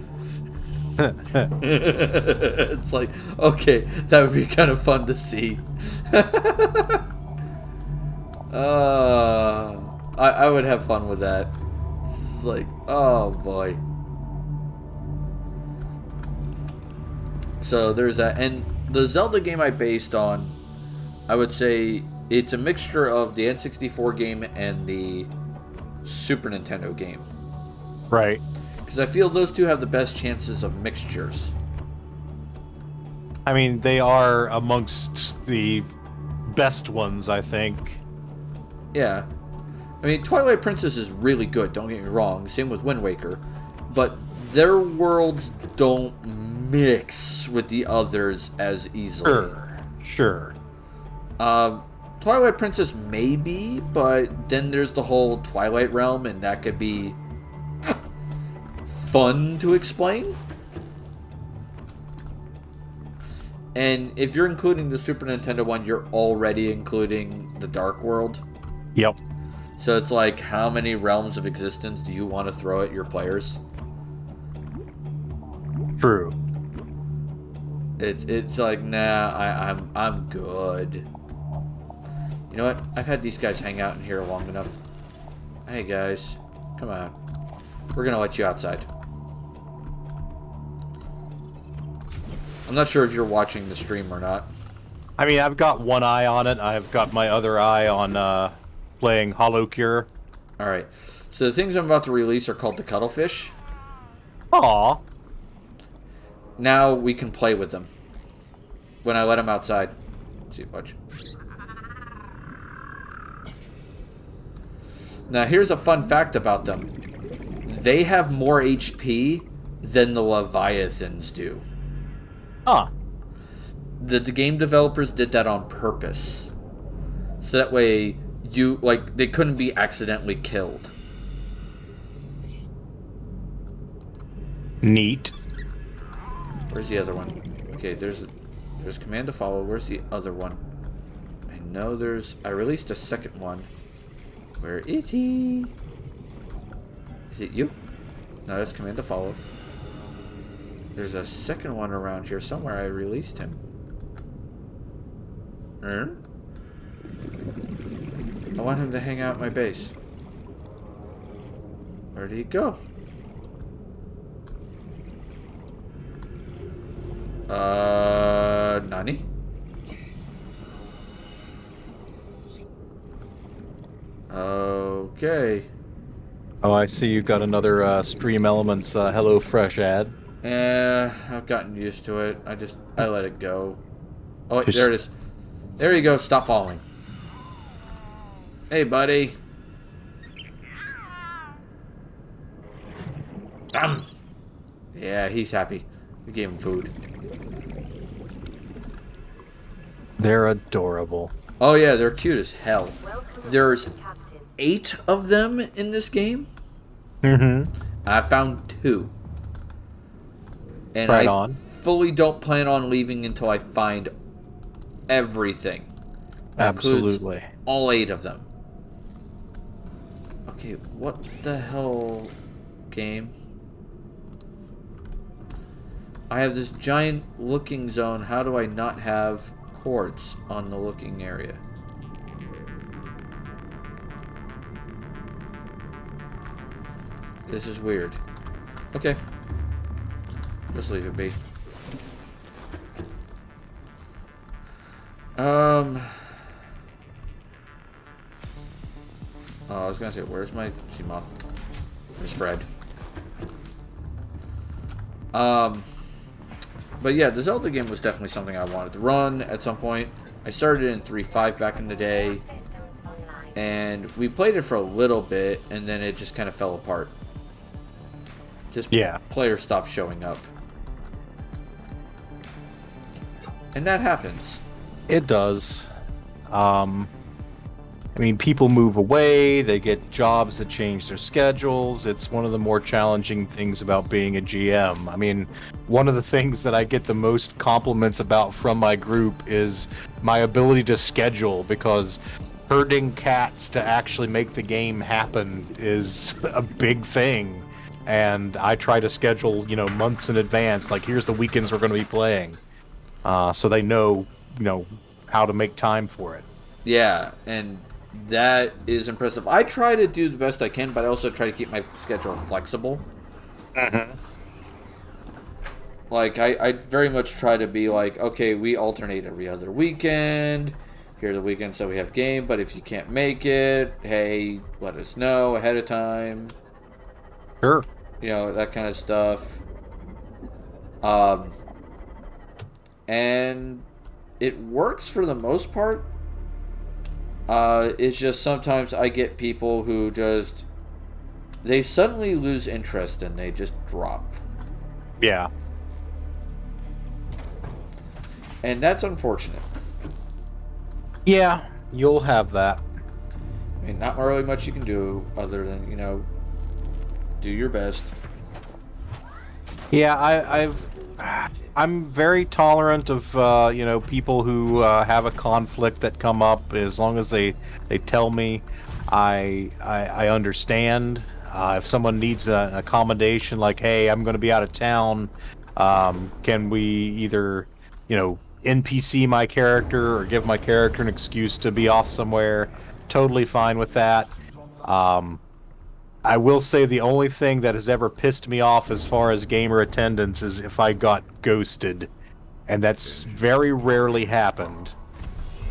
It's like, okay, that would be kind of fun to see. I would have fun with that. It's like, oh boy. So there's that, and the Zelda game I based on, I would say it's a mixture of the N64 game and the Super Nintendo game. Right. Because I feel those two have the best chances of mixtures. I mean, they are amongst the best ones, I think. Yeah. I mean, Twilight Princess is really good, don't get me wrong. Same with Wind Waker. But their worlds don't mix with the others as easily. Sure. Twilight Princess maybe, but then there's the whole Twilight Realm, and that could be fun to explain. And if you're including the Super Nintendo one, you're already including the Dark World. Yep. So it's like, how many realms of existence do you want to throw at your players? True. It's like, nah, I'm good. You know what? I've had these guys hang out in here long enough. Hey guys, come on. We're gonna let you outside. I'm not sure if you're watching the stream or not. I mean, I've got one eye on it. I've got my other eye on playing Hollow Cure. Alright. So the things I'm about to release are called the Cuttlefish. Aw. Now we can play with them. When I let them outside. See, watch. Now here's a fun fact about them. They have more HP than the Leviathans do. Huh. The game developers did that on purpose. So that way they couldn't be accidentally killed. Neat. Where's the other one? Okay, there's command to follow. Where's the other one? I know I released a second one. Where is he? Is it you? No, that's command to follow. There's a second one around here somewhere. I released him. I want him to hang out at my base. Where did he go? Nani? Okay. Oh, I see you got another Stream Elements Hello Fresh ad. I've gotten used to it. I let it go. Oh, wait, there it is. There you go. Stop falling. Hey, buddy. Yeah, he's happy. We gave him food. They're adorable. Oh yeah, they're cute as hell. There's 8 of them in this game. Mm-hmm. I found 2. And right I on. fully don't plan on leaving until I find everything. That Absolutely. includes all 8 of them. Okay, what the hell, game? I have this giant looking zone. How do I not have cords on the looking area? This is weird. Okay. Just leave it be. Oh, I was gonna say, where's my Seamoth? Where's Fred? But yeah, the Zelda game was definitely something I wanted to run at some point. I started in 3.5 back in the day, and we played it for a little bit, and then it just kind of fell apart. Just players stopped showing up. And that happens. It does. I mean, people move away, they get jobs that change their schedules. It's one of the more challenging things about being a GM. I mean, one of the things that I get the most compliments about from my group is my ability to schedule, because herding cats to actually make the game happen is a big thing. And I try to schedule, months in advance, like here's the weekends we're going to be playing. So they know, how to make time for it. Yeah, and that is impressive. I try to do the best I can, but I also try to keep my schedule flexible. Mm-hmm. Like, I very much try to be like, okay, we alternate every other weekend. Here are the weekends that we have game, but if you can't make it, hey, let us know ahead of time. Sure. That kind of stuff. And it works for the most part. It's just sometimes I get people who they suddenly lose interest and they just drop. Yeah. And that's unfortunate. Yeah, you'll have that. I mean, not really much you can do other than, do your best. Yeah, I'm very tolerant of people who have a conflict that come up. As long as they tell me, I understand. If someone needs an accommodation, like, hey, I'm going to be out of town, can we either NPC my character or give my character an excuse to be off somewhere? Totally fine with that. I will say the only thing that has ever pissed me off as far as gamer attendance is if I got ghosted. And that's very rarely happened.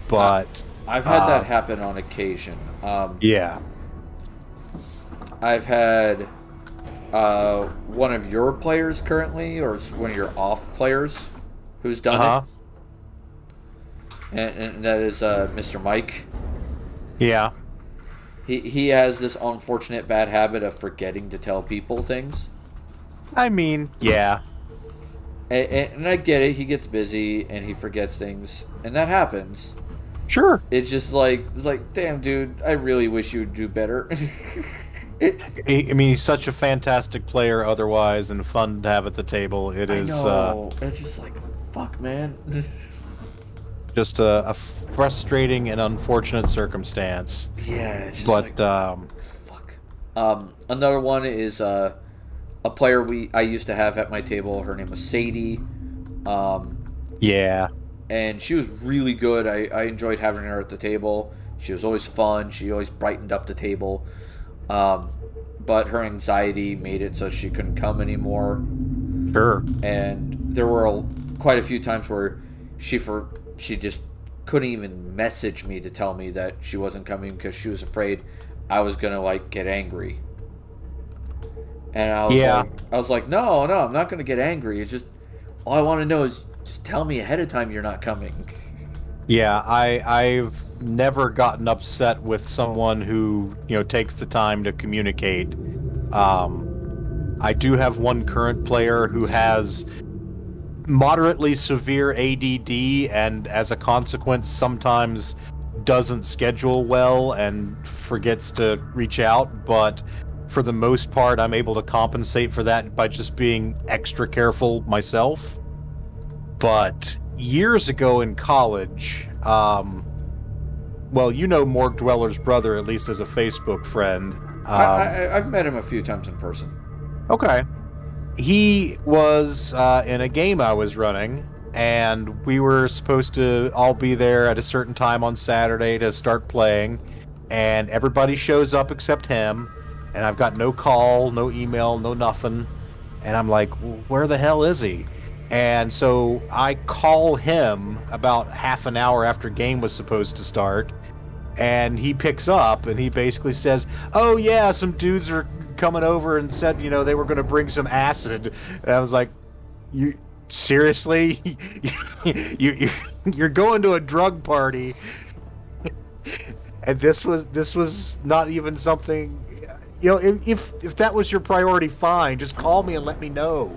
But I've had that happen on occasion. Yeah. I've had one of your players currently, or one of your off players, who's done it. And that is Mr. Mike. Yeah. He has this unfortunate bad habit of forgetting to tell people things. I mean, yeah. And I get it. He gets busy and he forgets things, and that happens. Sure. It's just like, damn, dude, I really wish you would do better. I mean, he's such a fantastic player otherwise, and fun to have at the table. It is. I know. It's just like, fuck, man. Just a frustrating and unfortunate circumstance. Yeah, it's just fuck. Another one is a player I used to have at my table. Her name was Sadie. Yeah. And she was really good. I enjoyed having her at the table. She was always fun. She always brightened up the table. But her anxiety made it so she couldn't come anymore. Sure. And there were quite a few times where she just couldn't even message me to tell me that she wasn't coming because she was afraid I was gonna get angry. And I was like, no, I'm not gonna get angry. It's just all I want to know is just tell me ahead of time you're not coming. Yeah, I've never gotten upset with someone who takes the time to communicate. I do have one current player who has moderately severe ADD, and as a consequence sometimes doesn't schedule well and forgets to reach out, but for the most part I'm able to compensate for that by just being extra careful myself. But years ago in college, Morgue Dweller's brother, at least as a Facebook friend. I've met him a few times in person. Okay. He was in a game I was running, and we were supposed to all be there at a certain time on Saturday to start playing, and everybody shows up except him, and I've got no call, no email, no nothing. And I'm like, where the hell is he? And so I call him about half an hour after game was supposed to start, and he picks up and he basically says, "Oh yeah, some dudes are coming over and said, they were going to bring some acid." And I was like, "You seriously? you you're going to a drug party?" And this was not even something, if that was your priority, fine, just call me and let me know.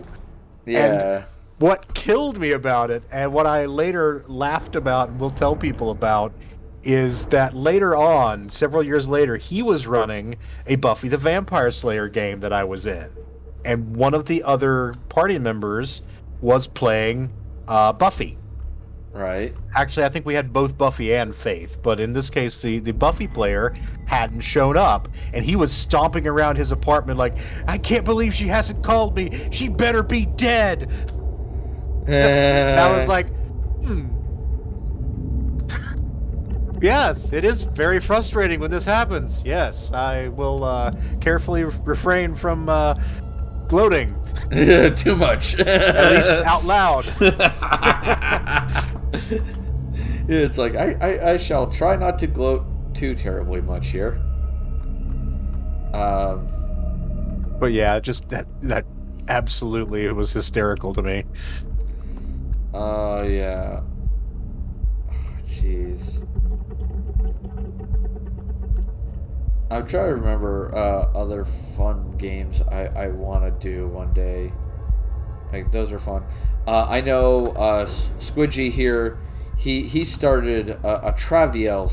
And Yeah. what killed me about it, and what I later laughed about and will tell people about, is that later on, several years later, he was running a Buffy the Vampire Slayer game that I was in. And one of the other party members was playing Buffy. Right. Actually, I think we had both Buffy and Faith, but in this case, the Buffy player hadn't shown up, and he was stomping around his apartment like, "I can't believe she hasn't called me. She better be dead." And I was like, yes, it is very frustrating when this happens. Yes, I will carefully refrain from gloating, Too much. at least out loud. It's like I shall try not to gloat too terribly much here. But yeah, just that absolutely, it was hysterical to me. Yeah. Jeez. I'm trying to remember other fun games I want to do one day. Like, those are fun. I know Squidgy here. He started a Traviel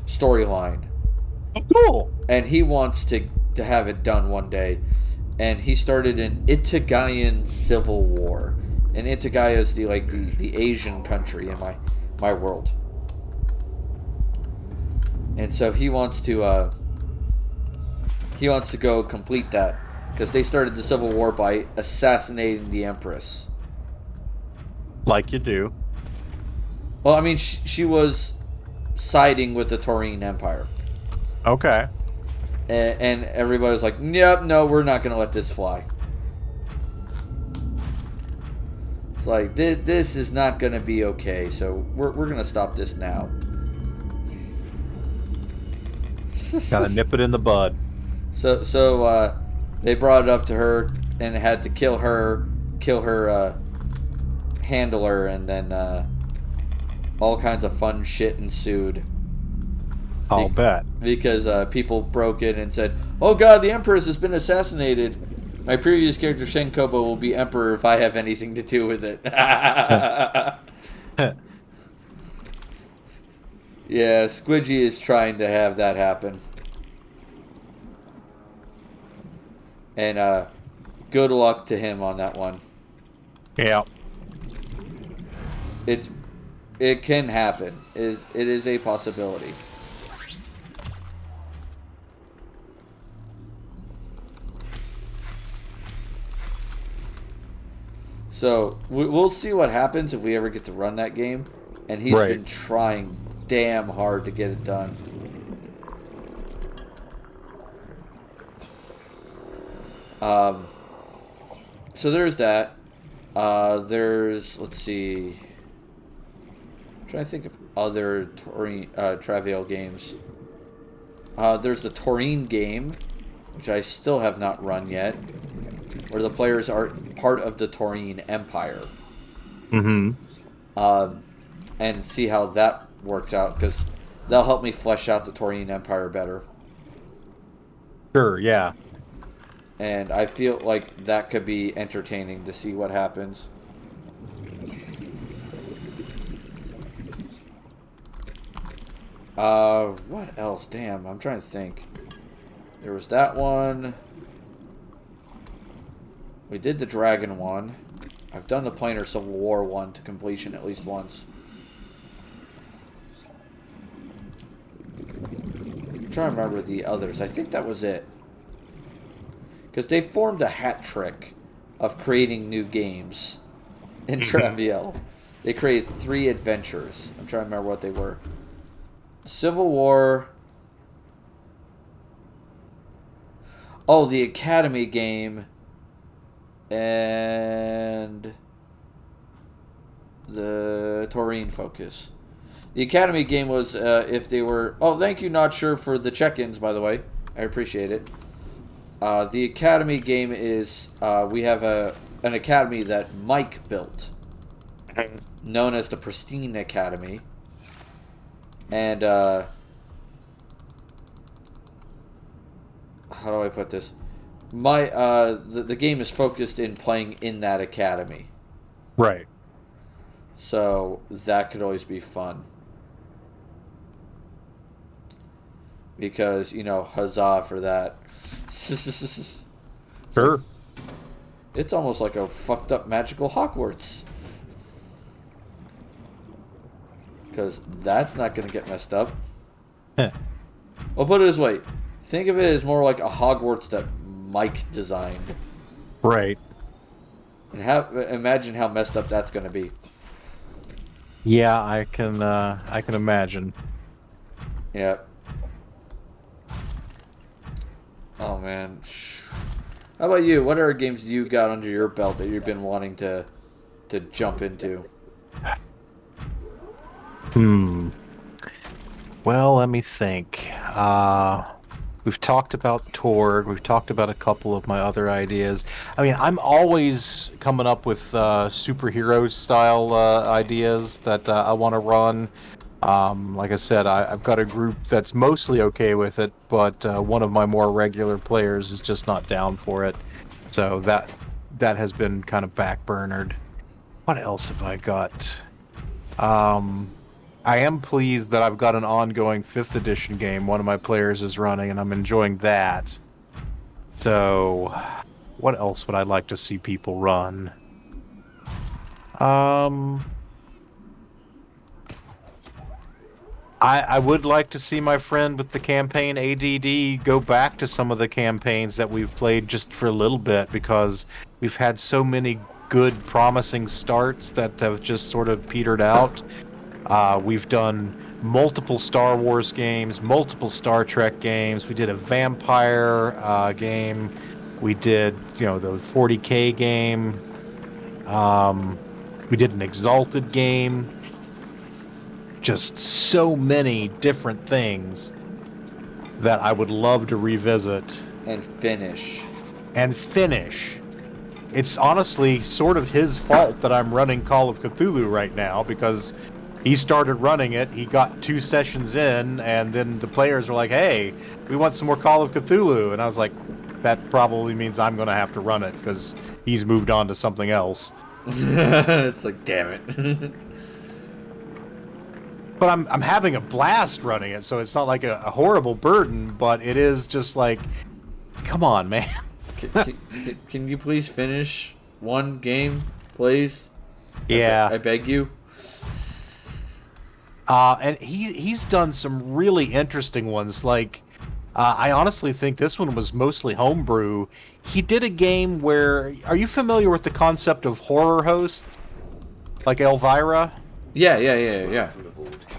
storyline, Cool. and he wants to have it done one day. And he started an Itagayan civil war. And Itagaya is the Asian country in my world. And so he wants to go complete that, because they started the civil war by assassinating the Empress. Like you do. Well, I mean, she was siding with the Taurine Empire. Okay. And everybody was like, "Yep, no, we're not going to let this fly." It's like, this is not going to be okay, so we're going to stop this now. Gotta nip it in the bud. So they brought it up to her and had to kill her handler, and then all kinds of fun shit ensued. I'll bet. Because people broke in and said, "Oh god, the Empress has been assassinated. My previous character Shenkobo will be Emperor if I have anything to do with it." Yeah, Squidgy is trying to have that happen. And good luck to him on that one. Yeah. It can happen. It is a possibility. So we'll see what happens if we ever get to run that game. And he's been trying damn hard to get it done. So there's that. Let's see. I'm trying to think of other Traviel games. There's the Taurine game, which I still have not run yet, where the players are part of the Taurine Empire. Mm-hmm. And see how that works out, because that'll help me flesh out the Taurine Empire better. Sure, yeah. And I feel like that could be entertaining to see what happens. What else? Damn, I'm trying to think. There was that one. We did the Dragon one. I've done the Planar Civil War one to completion at least once. I'm trying to remember the others. I think that was it. Because they formed a hat trick of creating new games in Traviel. They created 3 adventures. I'm trying to remember what they were. Civil War. Oh, the Academy game and the Taurine focus. The Academy game was if they were... Oh, thank you, Not Sure, for the check-ins, by the way. I appreciate it. The Academy game is... we have an academy that Mike built, known as the Pristine Academy. And, how do I put this? The game is focused in playing in that academy. Right. So that could always be fun. Because, huzzah for that. Sure. It's almost like a fucked up magical Hogwarts. Because that's not going to get messed up. I'll put it this way. Think of it as more like a Hogwarts that Mike designed. Right. And imagine how messed up that's going to be. Yeah, I can imagine. Yeah. Oh, man. How about you? What other games you got under your belt that you've been wanting to jump into? Well, let me think. We've talked about Torg. We've talked about a couple of my other ideas. I mean, I'm always coming up with superhero-style ideas that I want to run. Like I said, I've got a group that's mostly okay with it, but one of my more regular players is just not down for it. So that has been kind of backburnered. What else have I got? I am pleased that I've got an ongoing 5th edition game one of my players is running, and I'm enjoying that. So, what else would I like to see people run? I would like to see my friend with the campaign ADD go back to some of the campaigns that we've played just for a little bit, because we've had so many good, promising starts that have just sort of petered out. We've done multiple Star Wars games, multiple Star Trek games. We did a vampire game. We did, the 40K game. We did an Exalted game. Just so many different things that I would love to revisit. And finish. It's honestly sort of his fault that I'm running Call of Cthulhu right now, because he started running it, he got 2 sessions in, and then the players were like, hey, we want some more Call of Cthulhu. And I was like, that probably means I'm going to have to run it, because he's moved on to something else. It's like, damn it. But I'm having a blast running it, so it's not like a horrible burden, but it is just like, come on, man. Can you please finish one game, please? Yeah. I beg you. And he's done some really interesting ones. Like, I honestly think this one was mostly homebrew. He did a game where... Are you familiar with the concept of horror host? Like Elvira? Yeah.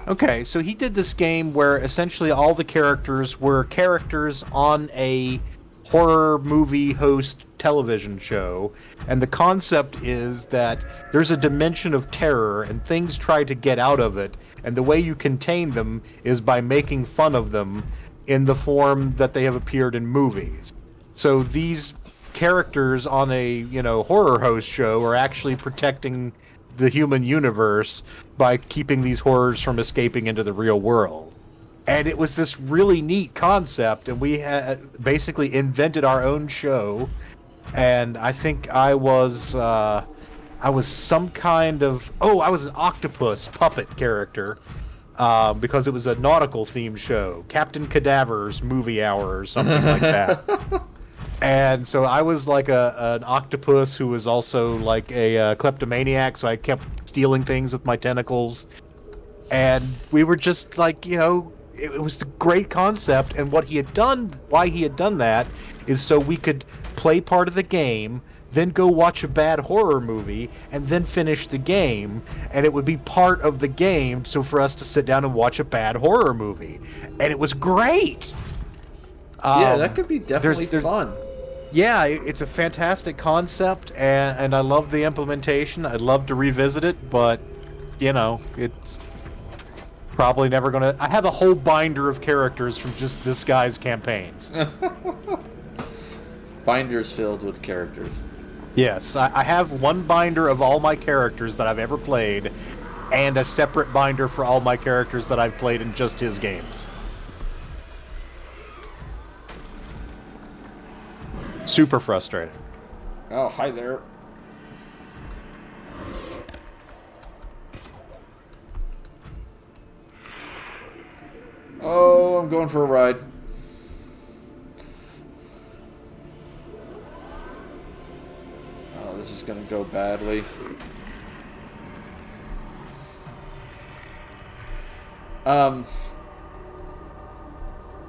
Okay, so he did this game where essentially all the characters were characters on a horror movie host television show, and the concept is that there's a dimension of terror and things try to get out of it, and the way you contain them is by making fun of them in the form that they have appeared in movies. So these characters on a, horror host show are actually protecting the human universe by keeping these horrors from escaping into the real world. And it was this really neat concept, and we had basically invented our own show. And I think I was some kind of... I was an octopus puppet character, because it was a nautical themed show. Captain Cadaver's Movie Hour or something like that. And so I was like an octopus who was also like a kleptomaniac, so I kept stealing things with my tentacles. And we were just like, it was the great concept, and why he had done that is so we could play part of the game, then go watch a bad horror movie, and then finish the game, and it would be part of the game, so for us to sit down and watch a bad horror movie. And it was great! Yeah, that could be definitely there's fun. Yeah, it's a fantastic concept, and I love the implementation. I'd love to revisit it, but it's probably never gonna. I have a whole binder of characters from just this guy's campaigns. Binders filled with characters. Yes, I have one binder of all my characters that I've ever played, and a separate binder for all my characters that I've played in just his games. Super frustrating. Oh, hi there. Oh, I'm going for a ride. Oh, this is gonna go badly.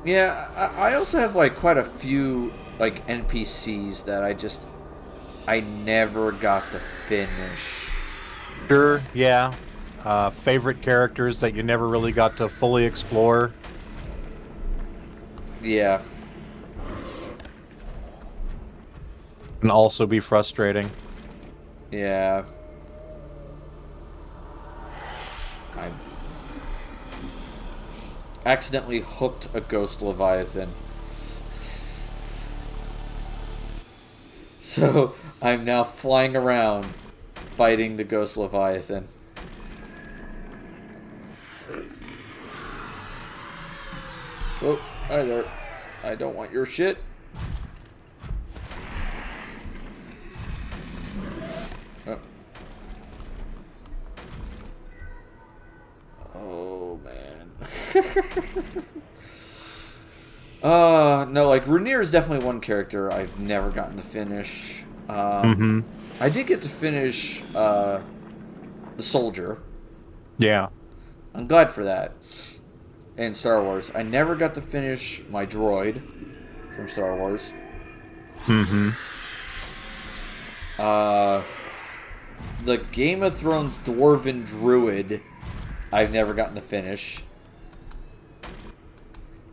Yeah, I also have like quite a few like NPCs that I never got to finish. Sure, yeah. Favorite characters that you never really got to fully explore. Yeah. Can also be frustrating. Yeah. I accidentally hooked a ghost Leviathan. So I'm now flying around fighting the ghost Leviathan. Oh, hi there. I don't want your shit. Oh. Oh, man. No, like, Rainier is definitely one character I've never gotten to finish. I did get to finish, the Soldier. Yeah. I'm glad for that. In Star Wars. I never got to finish my droid from Star Wars. The Game of Thrones Dwarven Druid, I've never gotten to finish.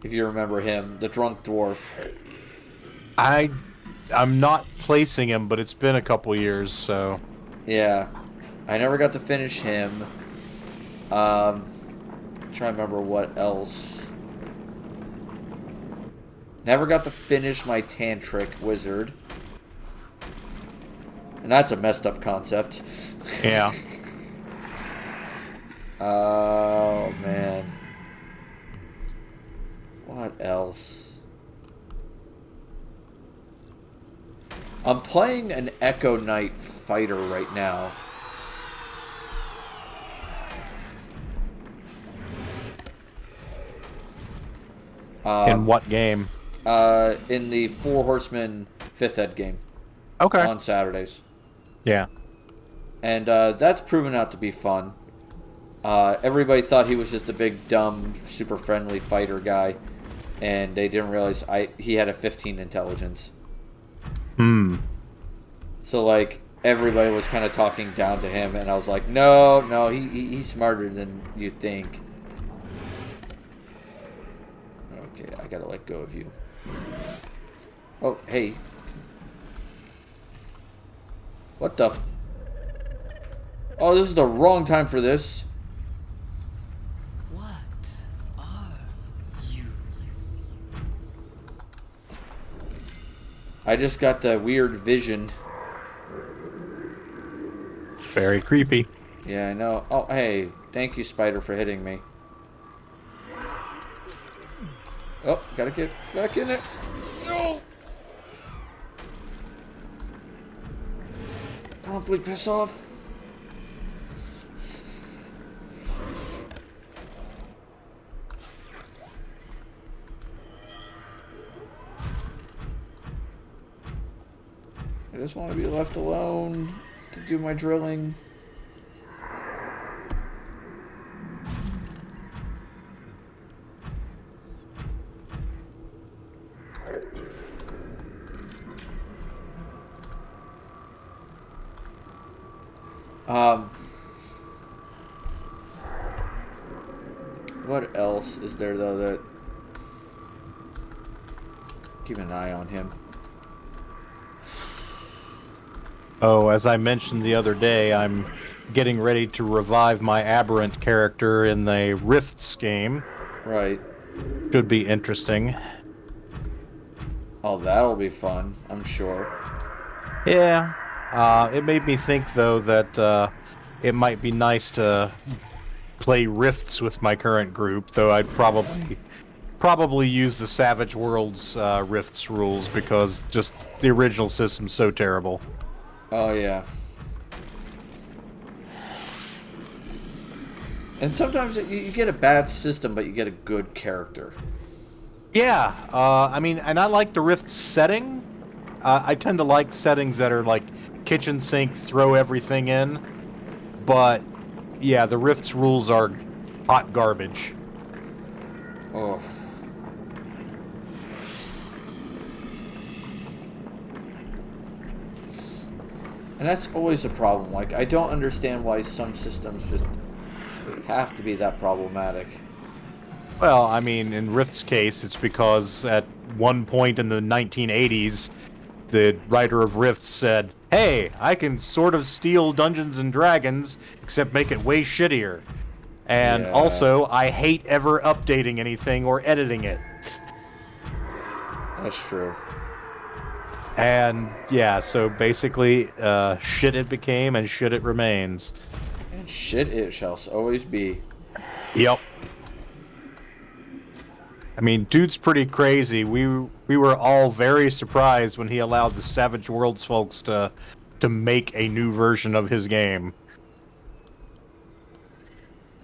If you remember him, the drunk dwarf. I'm not placing him, but it's been a couple years, so. Yeah. I never got to finish him. I'm trying to remember what else. Never got to finish my Tantric Wizard. And that's a messed up concept. Yeah. Oh, man. What else? I'm playing an Echo Knight fighter right now. In what game? In the Four Horsemen 5th Ed game. Okay. On Saturdays. Yeah. And that's proven out to be fun. Everybody thought he was just a big, dumb, super friendly fighter guy. And they didn't realize he had a 15 intelligence. So, like, everybody was kind of talking down to him. And I was like, no, he's smarter than you think. Okay, I gotta let go of you. Oh, hey. What the... Oh, this is the wrong time for this. What are you? I just got the weird vision. Very creepy. Yeah, I know. Oh, hey. Thank you, Spider, for hitting me. Oh, gotta get back in it. No! Promptly piss off. I just want to be left alone to do my drilling. What else is there though that keeping an eye on him. Oh, as I mentioned the other day, I'm getting ready to revive my Aberrant character in the Rifts game. Right. Should be interesting. Oh, that'll be fun, I'm sure. Yeah. It made me think, though, that it might be nice to play Rifts with my current group, though I'd probably use the Savage Worlds Rifts rules because just the original system's so terrible. Oh, yeah. And sometimes you get a bad system, but you get a good character. Yeah, I mean, and I like the Rift setting. I tend to like settings that are like kitchen sink, throw everything in. But yeah, the Rift's rules are hot garbage. Oh. And that's always a problem. Like, I don't understand why some systems just have to be that problematic. Well, I mean, in Rift's case, it's because at one point in the 1980s, the writer of Rift said, "Hey, I can sort of steal Dungeons and Dragons, except make it way shittier. And Yeah. also, I hate ever updating anything or editing it." That's true. And yeah, so basically, shit it became and shit it remains. And shit it shall always be. Yep. I mean, dude's pretty crazy. We were all very surprised when he allowed the Savage Worlds folks to make a new version of his game.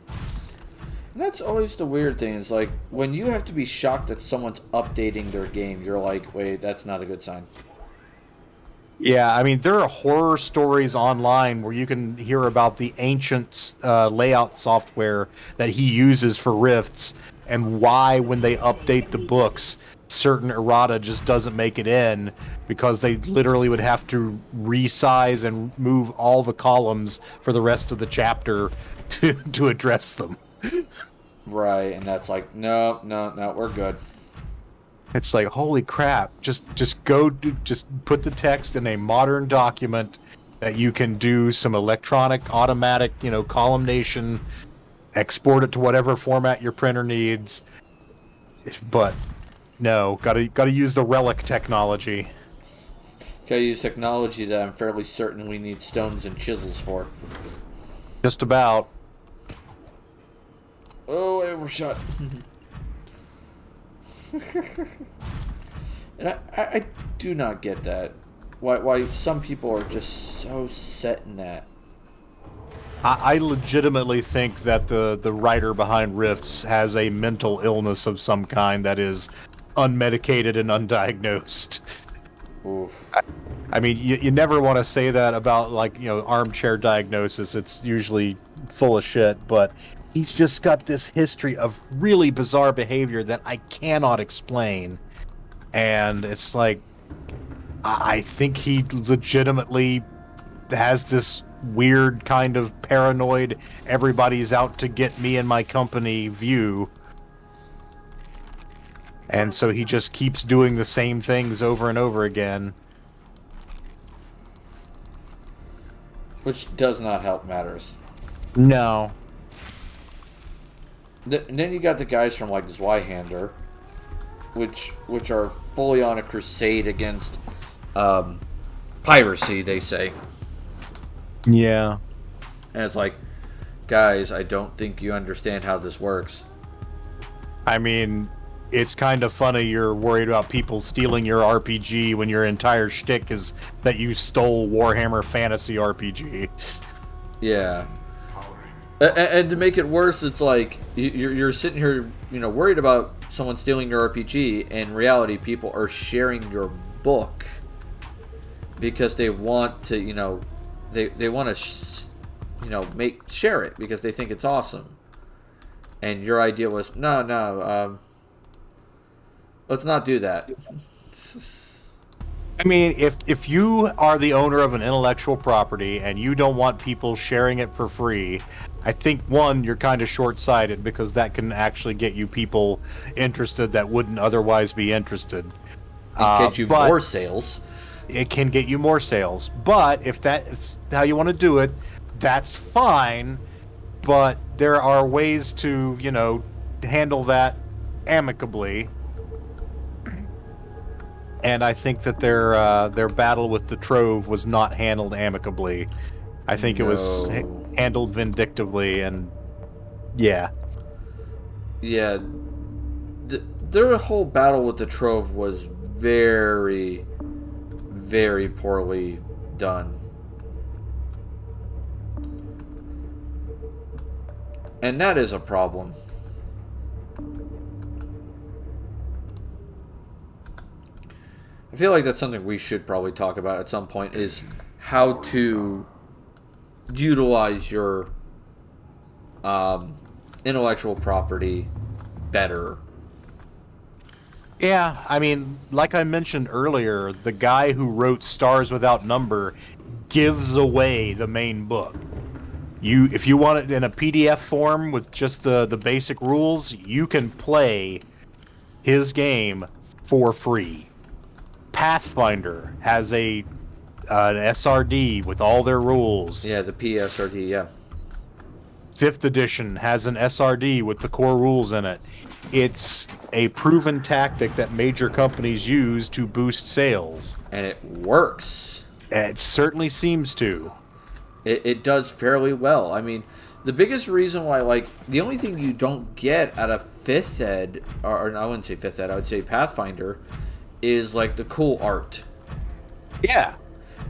And that's always the weird thing, is like, when you have to be shocked that someone's updating their game, you're like, wait, that's not a good sign. Yeah, I mean, there are horror stories online where you can hear about the ancient layout software that he uses for Rifts, and why, when they update the books, certain errata just doesn't make it in, because they literally would have to resize and move all the columns for the rest of the chapter to address them. Right, and that's like, no, we're good. It's like, holy crap! Just put the text in a modern document that you can do some electronic, automatic, columnation, export it to whatever format your printer needs. But no, gotta use the relic technology. Gotta use technology that I'm fairly certain we need stones and chisels for. Just about. Oh, I overshot. And I do not get that. Why some people are just so set in that. I legitimately think that the writer behind Rifts has a mental illness of some kind that is unmedicated and undiagnosed. Oof. I mean, you never want to say that about, like, armchair diagnosis. It's usually full of shit, but he's just got this history of really bizarre behavior that I cannot explain. And it's like, I think he legitimately has this weird kind of paranoid, everybody's out to get me and my company view. And so he just keeps doing the same things over and over again. Which does not help matters. No. And then you got the guys from like Zweihander, which are fully on a crusade against piracy, they say. Yeah. And it's like, guys, I don't think you understand how this works. I mean, it's kind of funny you're worried about people stealing your RPG when your entire shtick is that you stole Warhammer Fantasy RPG. Yeah. And to make it worse, it's like you're sitting here, worried about someone stealing your RPG. In reality, people are sharing your book because they want to, they want to, share it because they think it's awesome. And your idea was, no, let's not do that. I mean, if you are the owner of an intellectual property and you don't want people sharing it for free, I think, one, you're kind of short-sighted, because that can actually get you people interested that wouldn't otherwise be interested. And get you but more sales. it can get you more sales. But if that's how you want to do it, that's fine. But there are ways to, handle that amicably. And I think that their battle with the Trove was not handled amicably. I think it was handled vindictively, and yeah. Yeah. Their whole battle with the Trove was very, very poorly done. And that is a problem. I feel like that's something we should probably talk about at some point, is how to utilize your intellectual property better. Yeah, I mean, like I mentioned earlier, the guy who wrote Stars Without Number gives away the main book. If you want it in a PDF form with just the basic rules, you can play his game for free. Pathfinder has an SRD with all their rules. Yeah, the PSRD, yeah. 5th edition has an SRD with the core rules in it. It's a proven tactic that major companies use to boost sales. And it works. It certainly seems to. It does fairly well. I mean, the biggest reason why, like, the only thing you don't get out of 5th ed, or I wouldn't say 5th ed, I would say Pathfinder, is, like, the cool art. Yeah.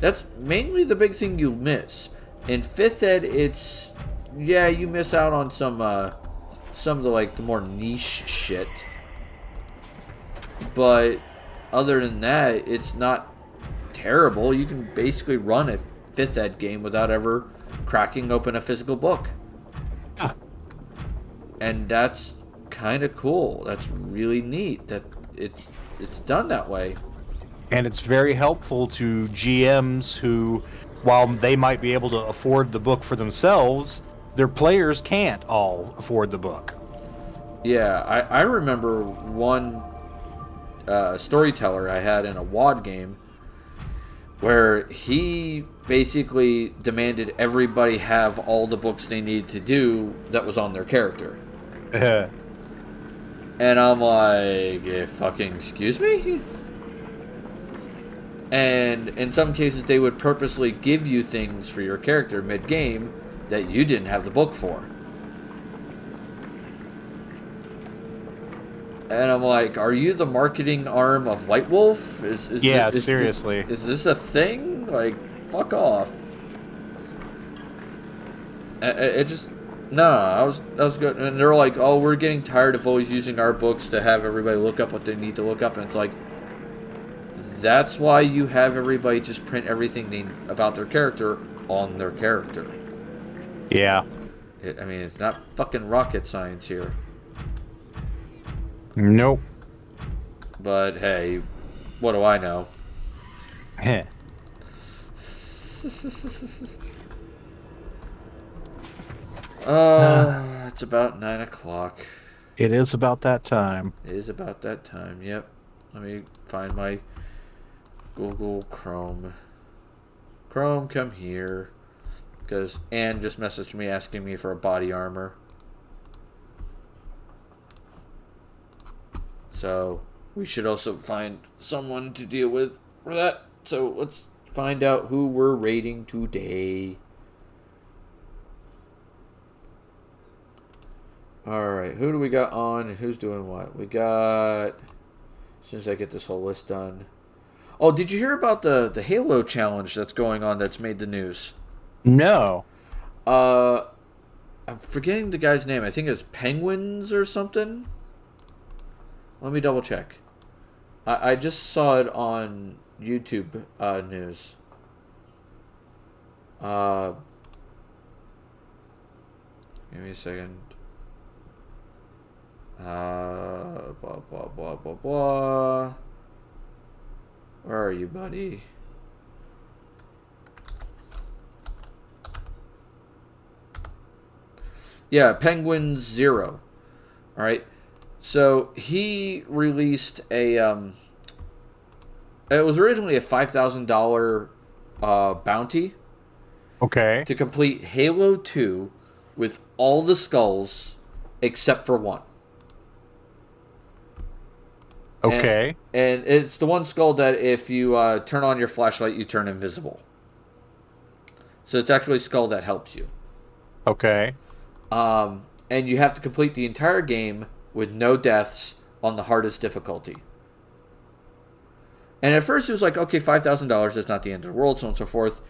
That's mainly the big thing you miss. In 5th ed, it's, yeah, you miss out on some of the, like, the more niche shit. But other than that, it's not terrible. You can basically run a 5th ed game without ever cracking open a physical book. Yeah. And that's kind of cool. That's really neat that it's done that way. And it's very helpful to GMs who, while they might be able to afford the book for themselves, their players can't all afford the book. Yeah, I remember one storyteller I had in a WOD game where he basically demanded everybody have all the books they needed to do that was on their character. And I'm like, fucking excuse me? And in some cases, they would purposely give you things for your character mid-game that you didn't have the book for. And I'm like, are you the marketing arm of White Wolf? Seriously. Is this a thing? Like, fuck off. It just... Nah, I was good. And they're like, oh, we're getting tired of always using our books to have everybody look up what they need to look up. And it's like, that's why you have everybody just print everything about their character on their character. Yeah. I mean, it's not fucking rocket science here. Nope. But hey, what do I know? It's about 9 o'clock. It is about that time. It is about that time, yep. Let me find my Google Chrome. Chrome, come here. Because Anne just messaged me asking me for a body armor. So, we should also find someone to deal with for that. So, let's find out who we're rating today. Alright, who do we got on and who's doing what? We got... As soon as I get this whole list done. Oh, did you hear about the Halo challenge that's going on that's made the news? No. I'm forgetting the guy's name. I think it's Penguins or something. Let me double check. I just saw it on YouTube news. Give me a second. Blah, blah, blah, blah, blah. Where are you, buddy? Yeah, Penguins 0. Alright. So, he released a It was originally a $5,000 bounty Okay. to complete Halo 2 with all the skulls except for one. Okay. And it's the one skull that if you turn on your flashlight, you turn invisible. So it's actually a skull that helps you. Okay. And you have to complete the entire game with no deaths on the hardest difficulty. And at first it was like, okay, $5,000, that's not the end of the world, so on and so forth.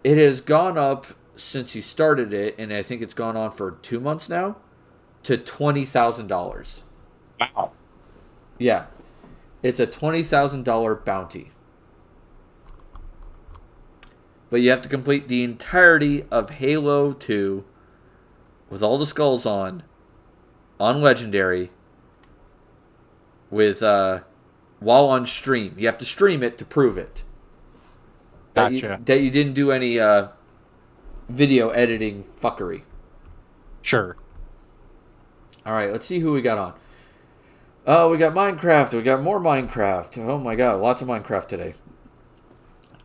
It has gone up since you started it, and I think it's gone on for 2 months now, to $20,000. Wow. Yeah. It's a $20,000 bounty. But you have to complete the entirety of Halo 2 with all the skulls on Legendary, with while on stream. You have to stream it to prove it. Gotcha. That you didn't do any video editing fuckery. Sure. All right, let's see who we got on. Oh, we got Minecraft. We got more Minecraft. Oh my god, lots of Minecraft today.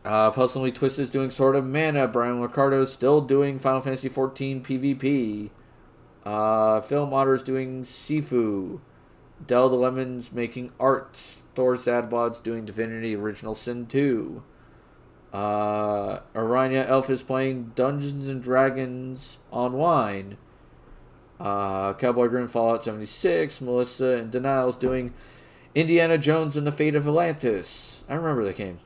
Puzzlingly Twisted is doing Sword of Mana. Brian Ricardo is still doing Final Fantasy XIV PvP. Phil Motter is doing Sifu. Del the Lemon's making art. Thor Sadbod's doing Divinity Original Sin 2. Aranya Elf is playing Dungeons and Dragons Online. Cowboy Grim Fallout 76. Melissa and Denial's doing Indiana Jones and the Fate of Atlantis. I remember that game.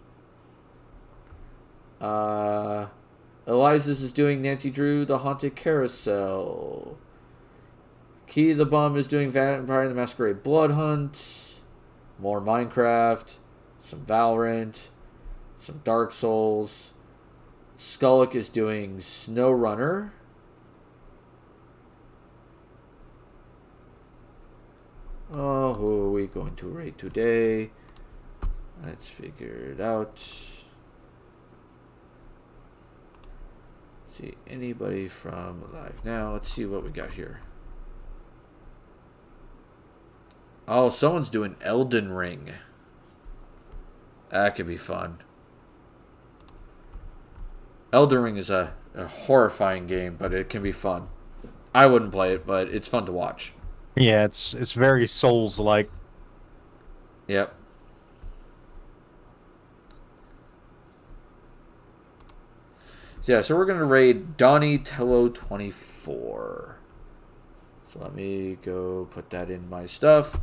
Eliza's is doing Nancy Drew the Haunted Carousel. Key the Bum is doing Vampire the Masquerade Blood Hunt. More Minecraft. Some Valorant. Some Dark Souls. Skullick is doing SnowRunner. Oh, who are we going to raid today? Let's figure it out. See anybody from Live Now. Let's see what we got here. Oh, someone's doing Elden Ring. That could be fun. Elden Ring is a horrifying game, but it can be fun. I wouldn't play it, but it's fun to watch. Yeah, it's very Souls-like. Yep. Yeah, so we're going to raid Donnie Tello 24. So let me go put that in my stuff.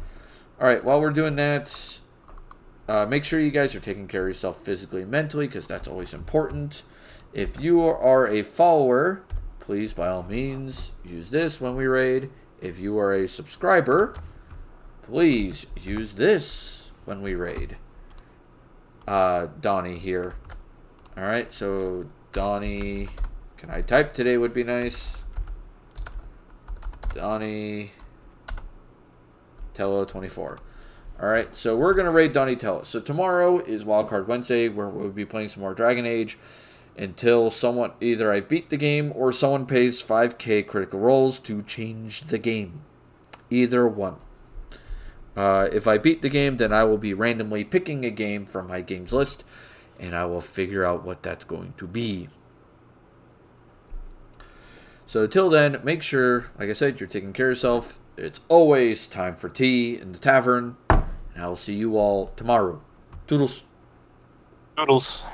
Alright, while we're doing that, make sure you guys are taking care of yourself physically and mentally, because that's always important. If you are a follower, please, by all means, use this when we raid. If you are a subscriber, please use this when we raid. Donnie here. Alright, so Donnie, can I type today would be nice. Donnie Tello 24. Alright, so we're going to raid Donnie Tello. So tomorrow is Wildcard Wednesday, where we'll be playing some more Dragon Age until someone, either I beat the game or someone pays 5k critical roles to change the game. Either one. If I beat the game, then I will be randomly picking a game from my games list, and I will figure out what that's going to be. So till then, make sure, like I said, you're taking care of yourself. It's always time for tea in the tavern, and I will see you all tomorrow. Toodles. Noodles.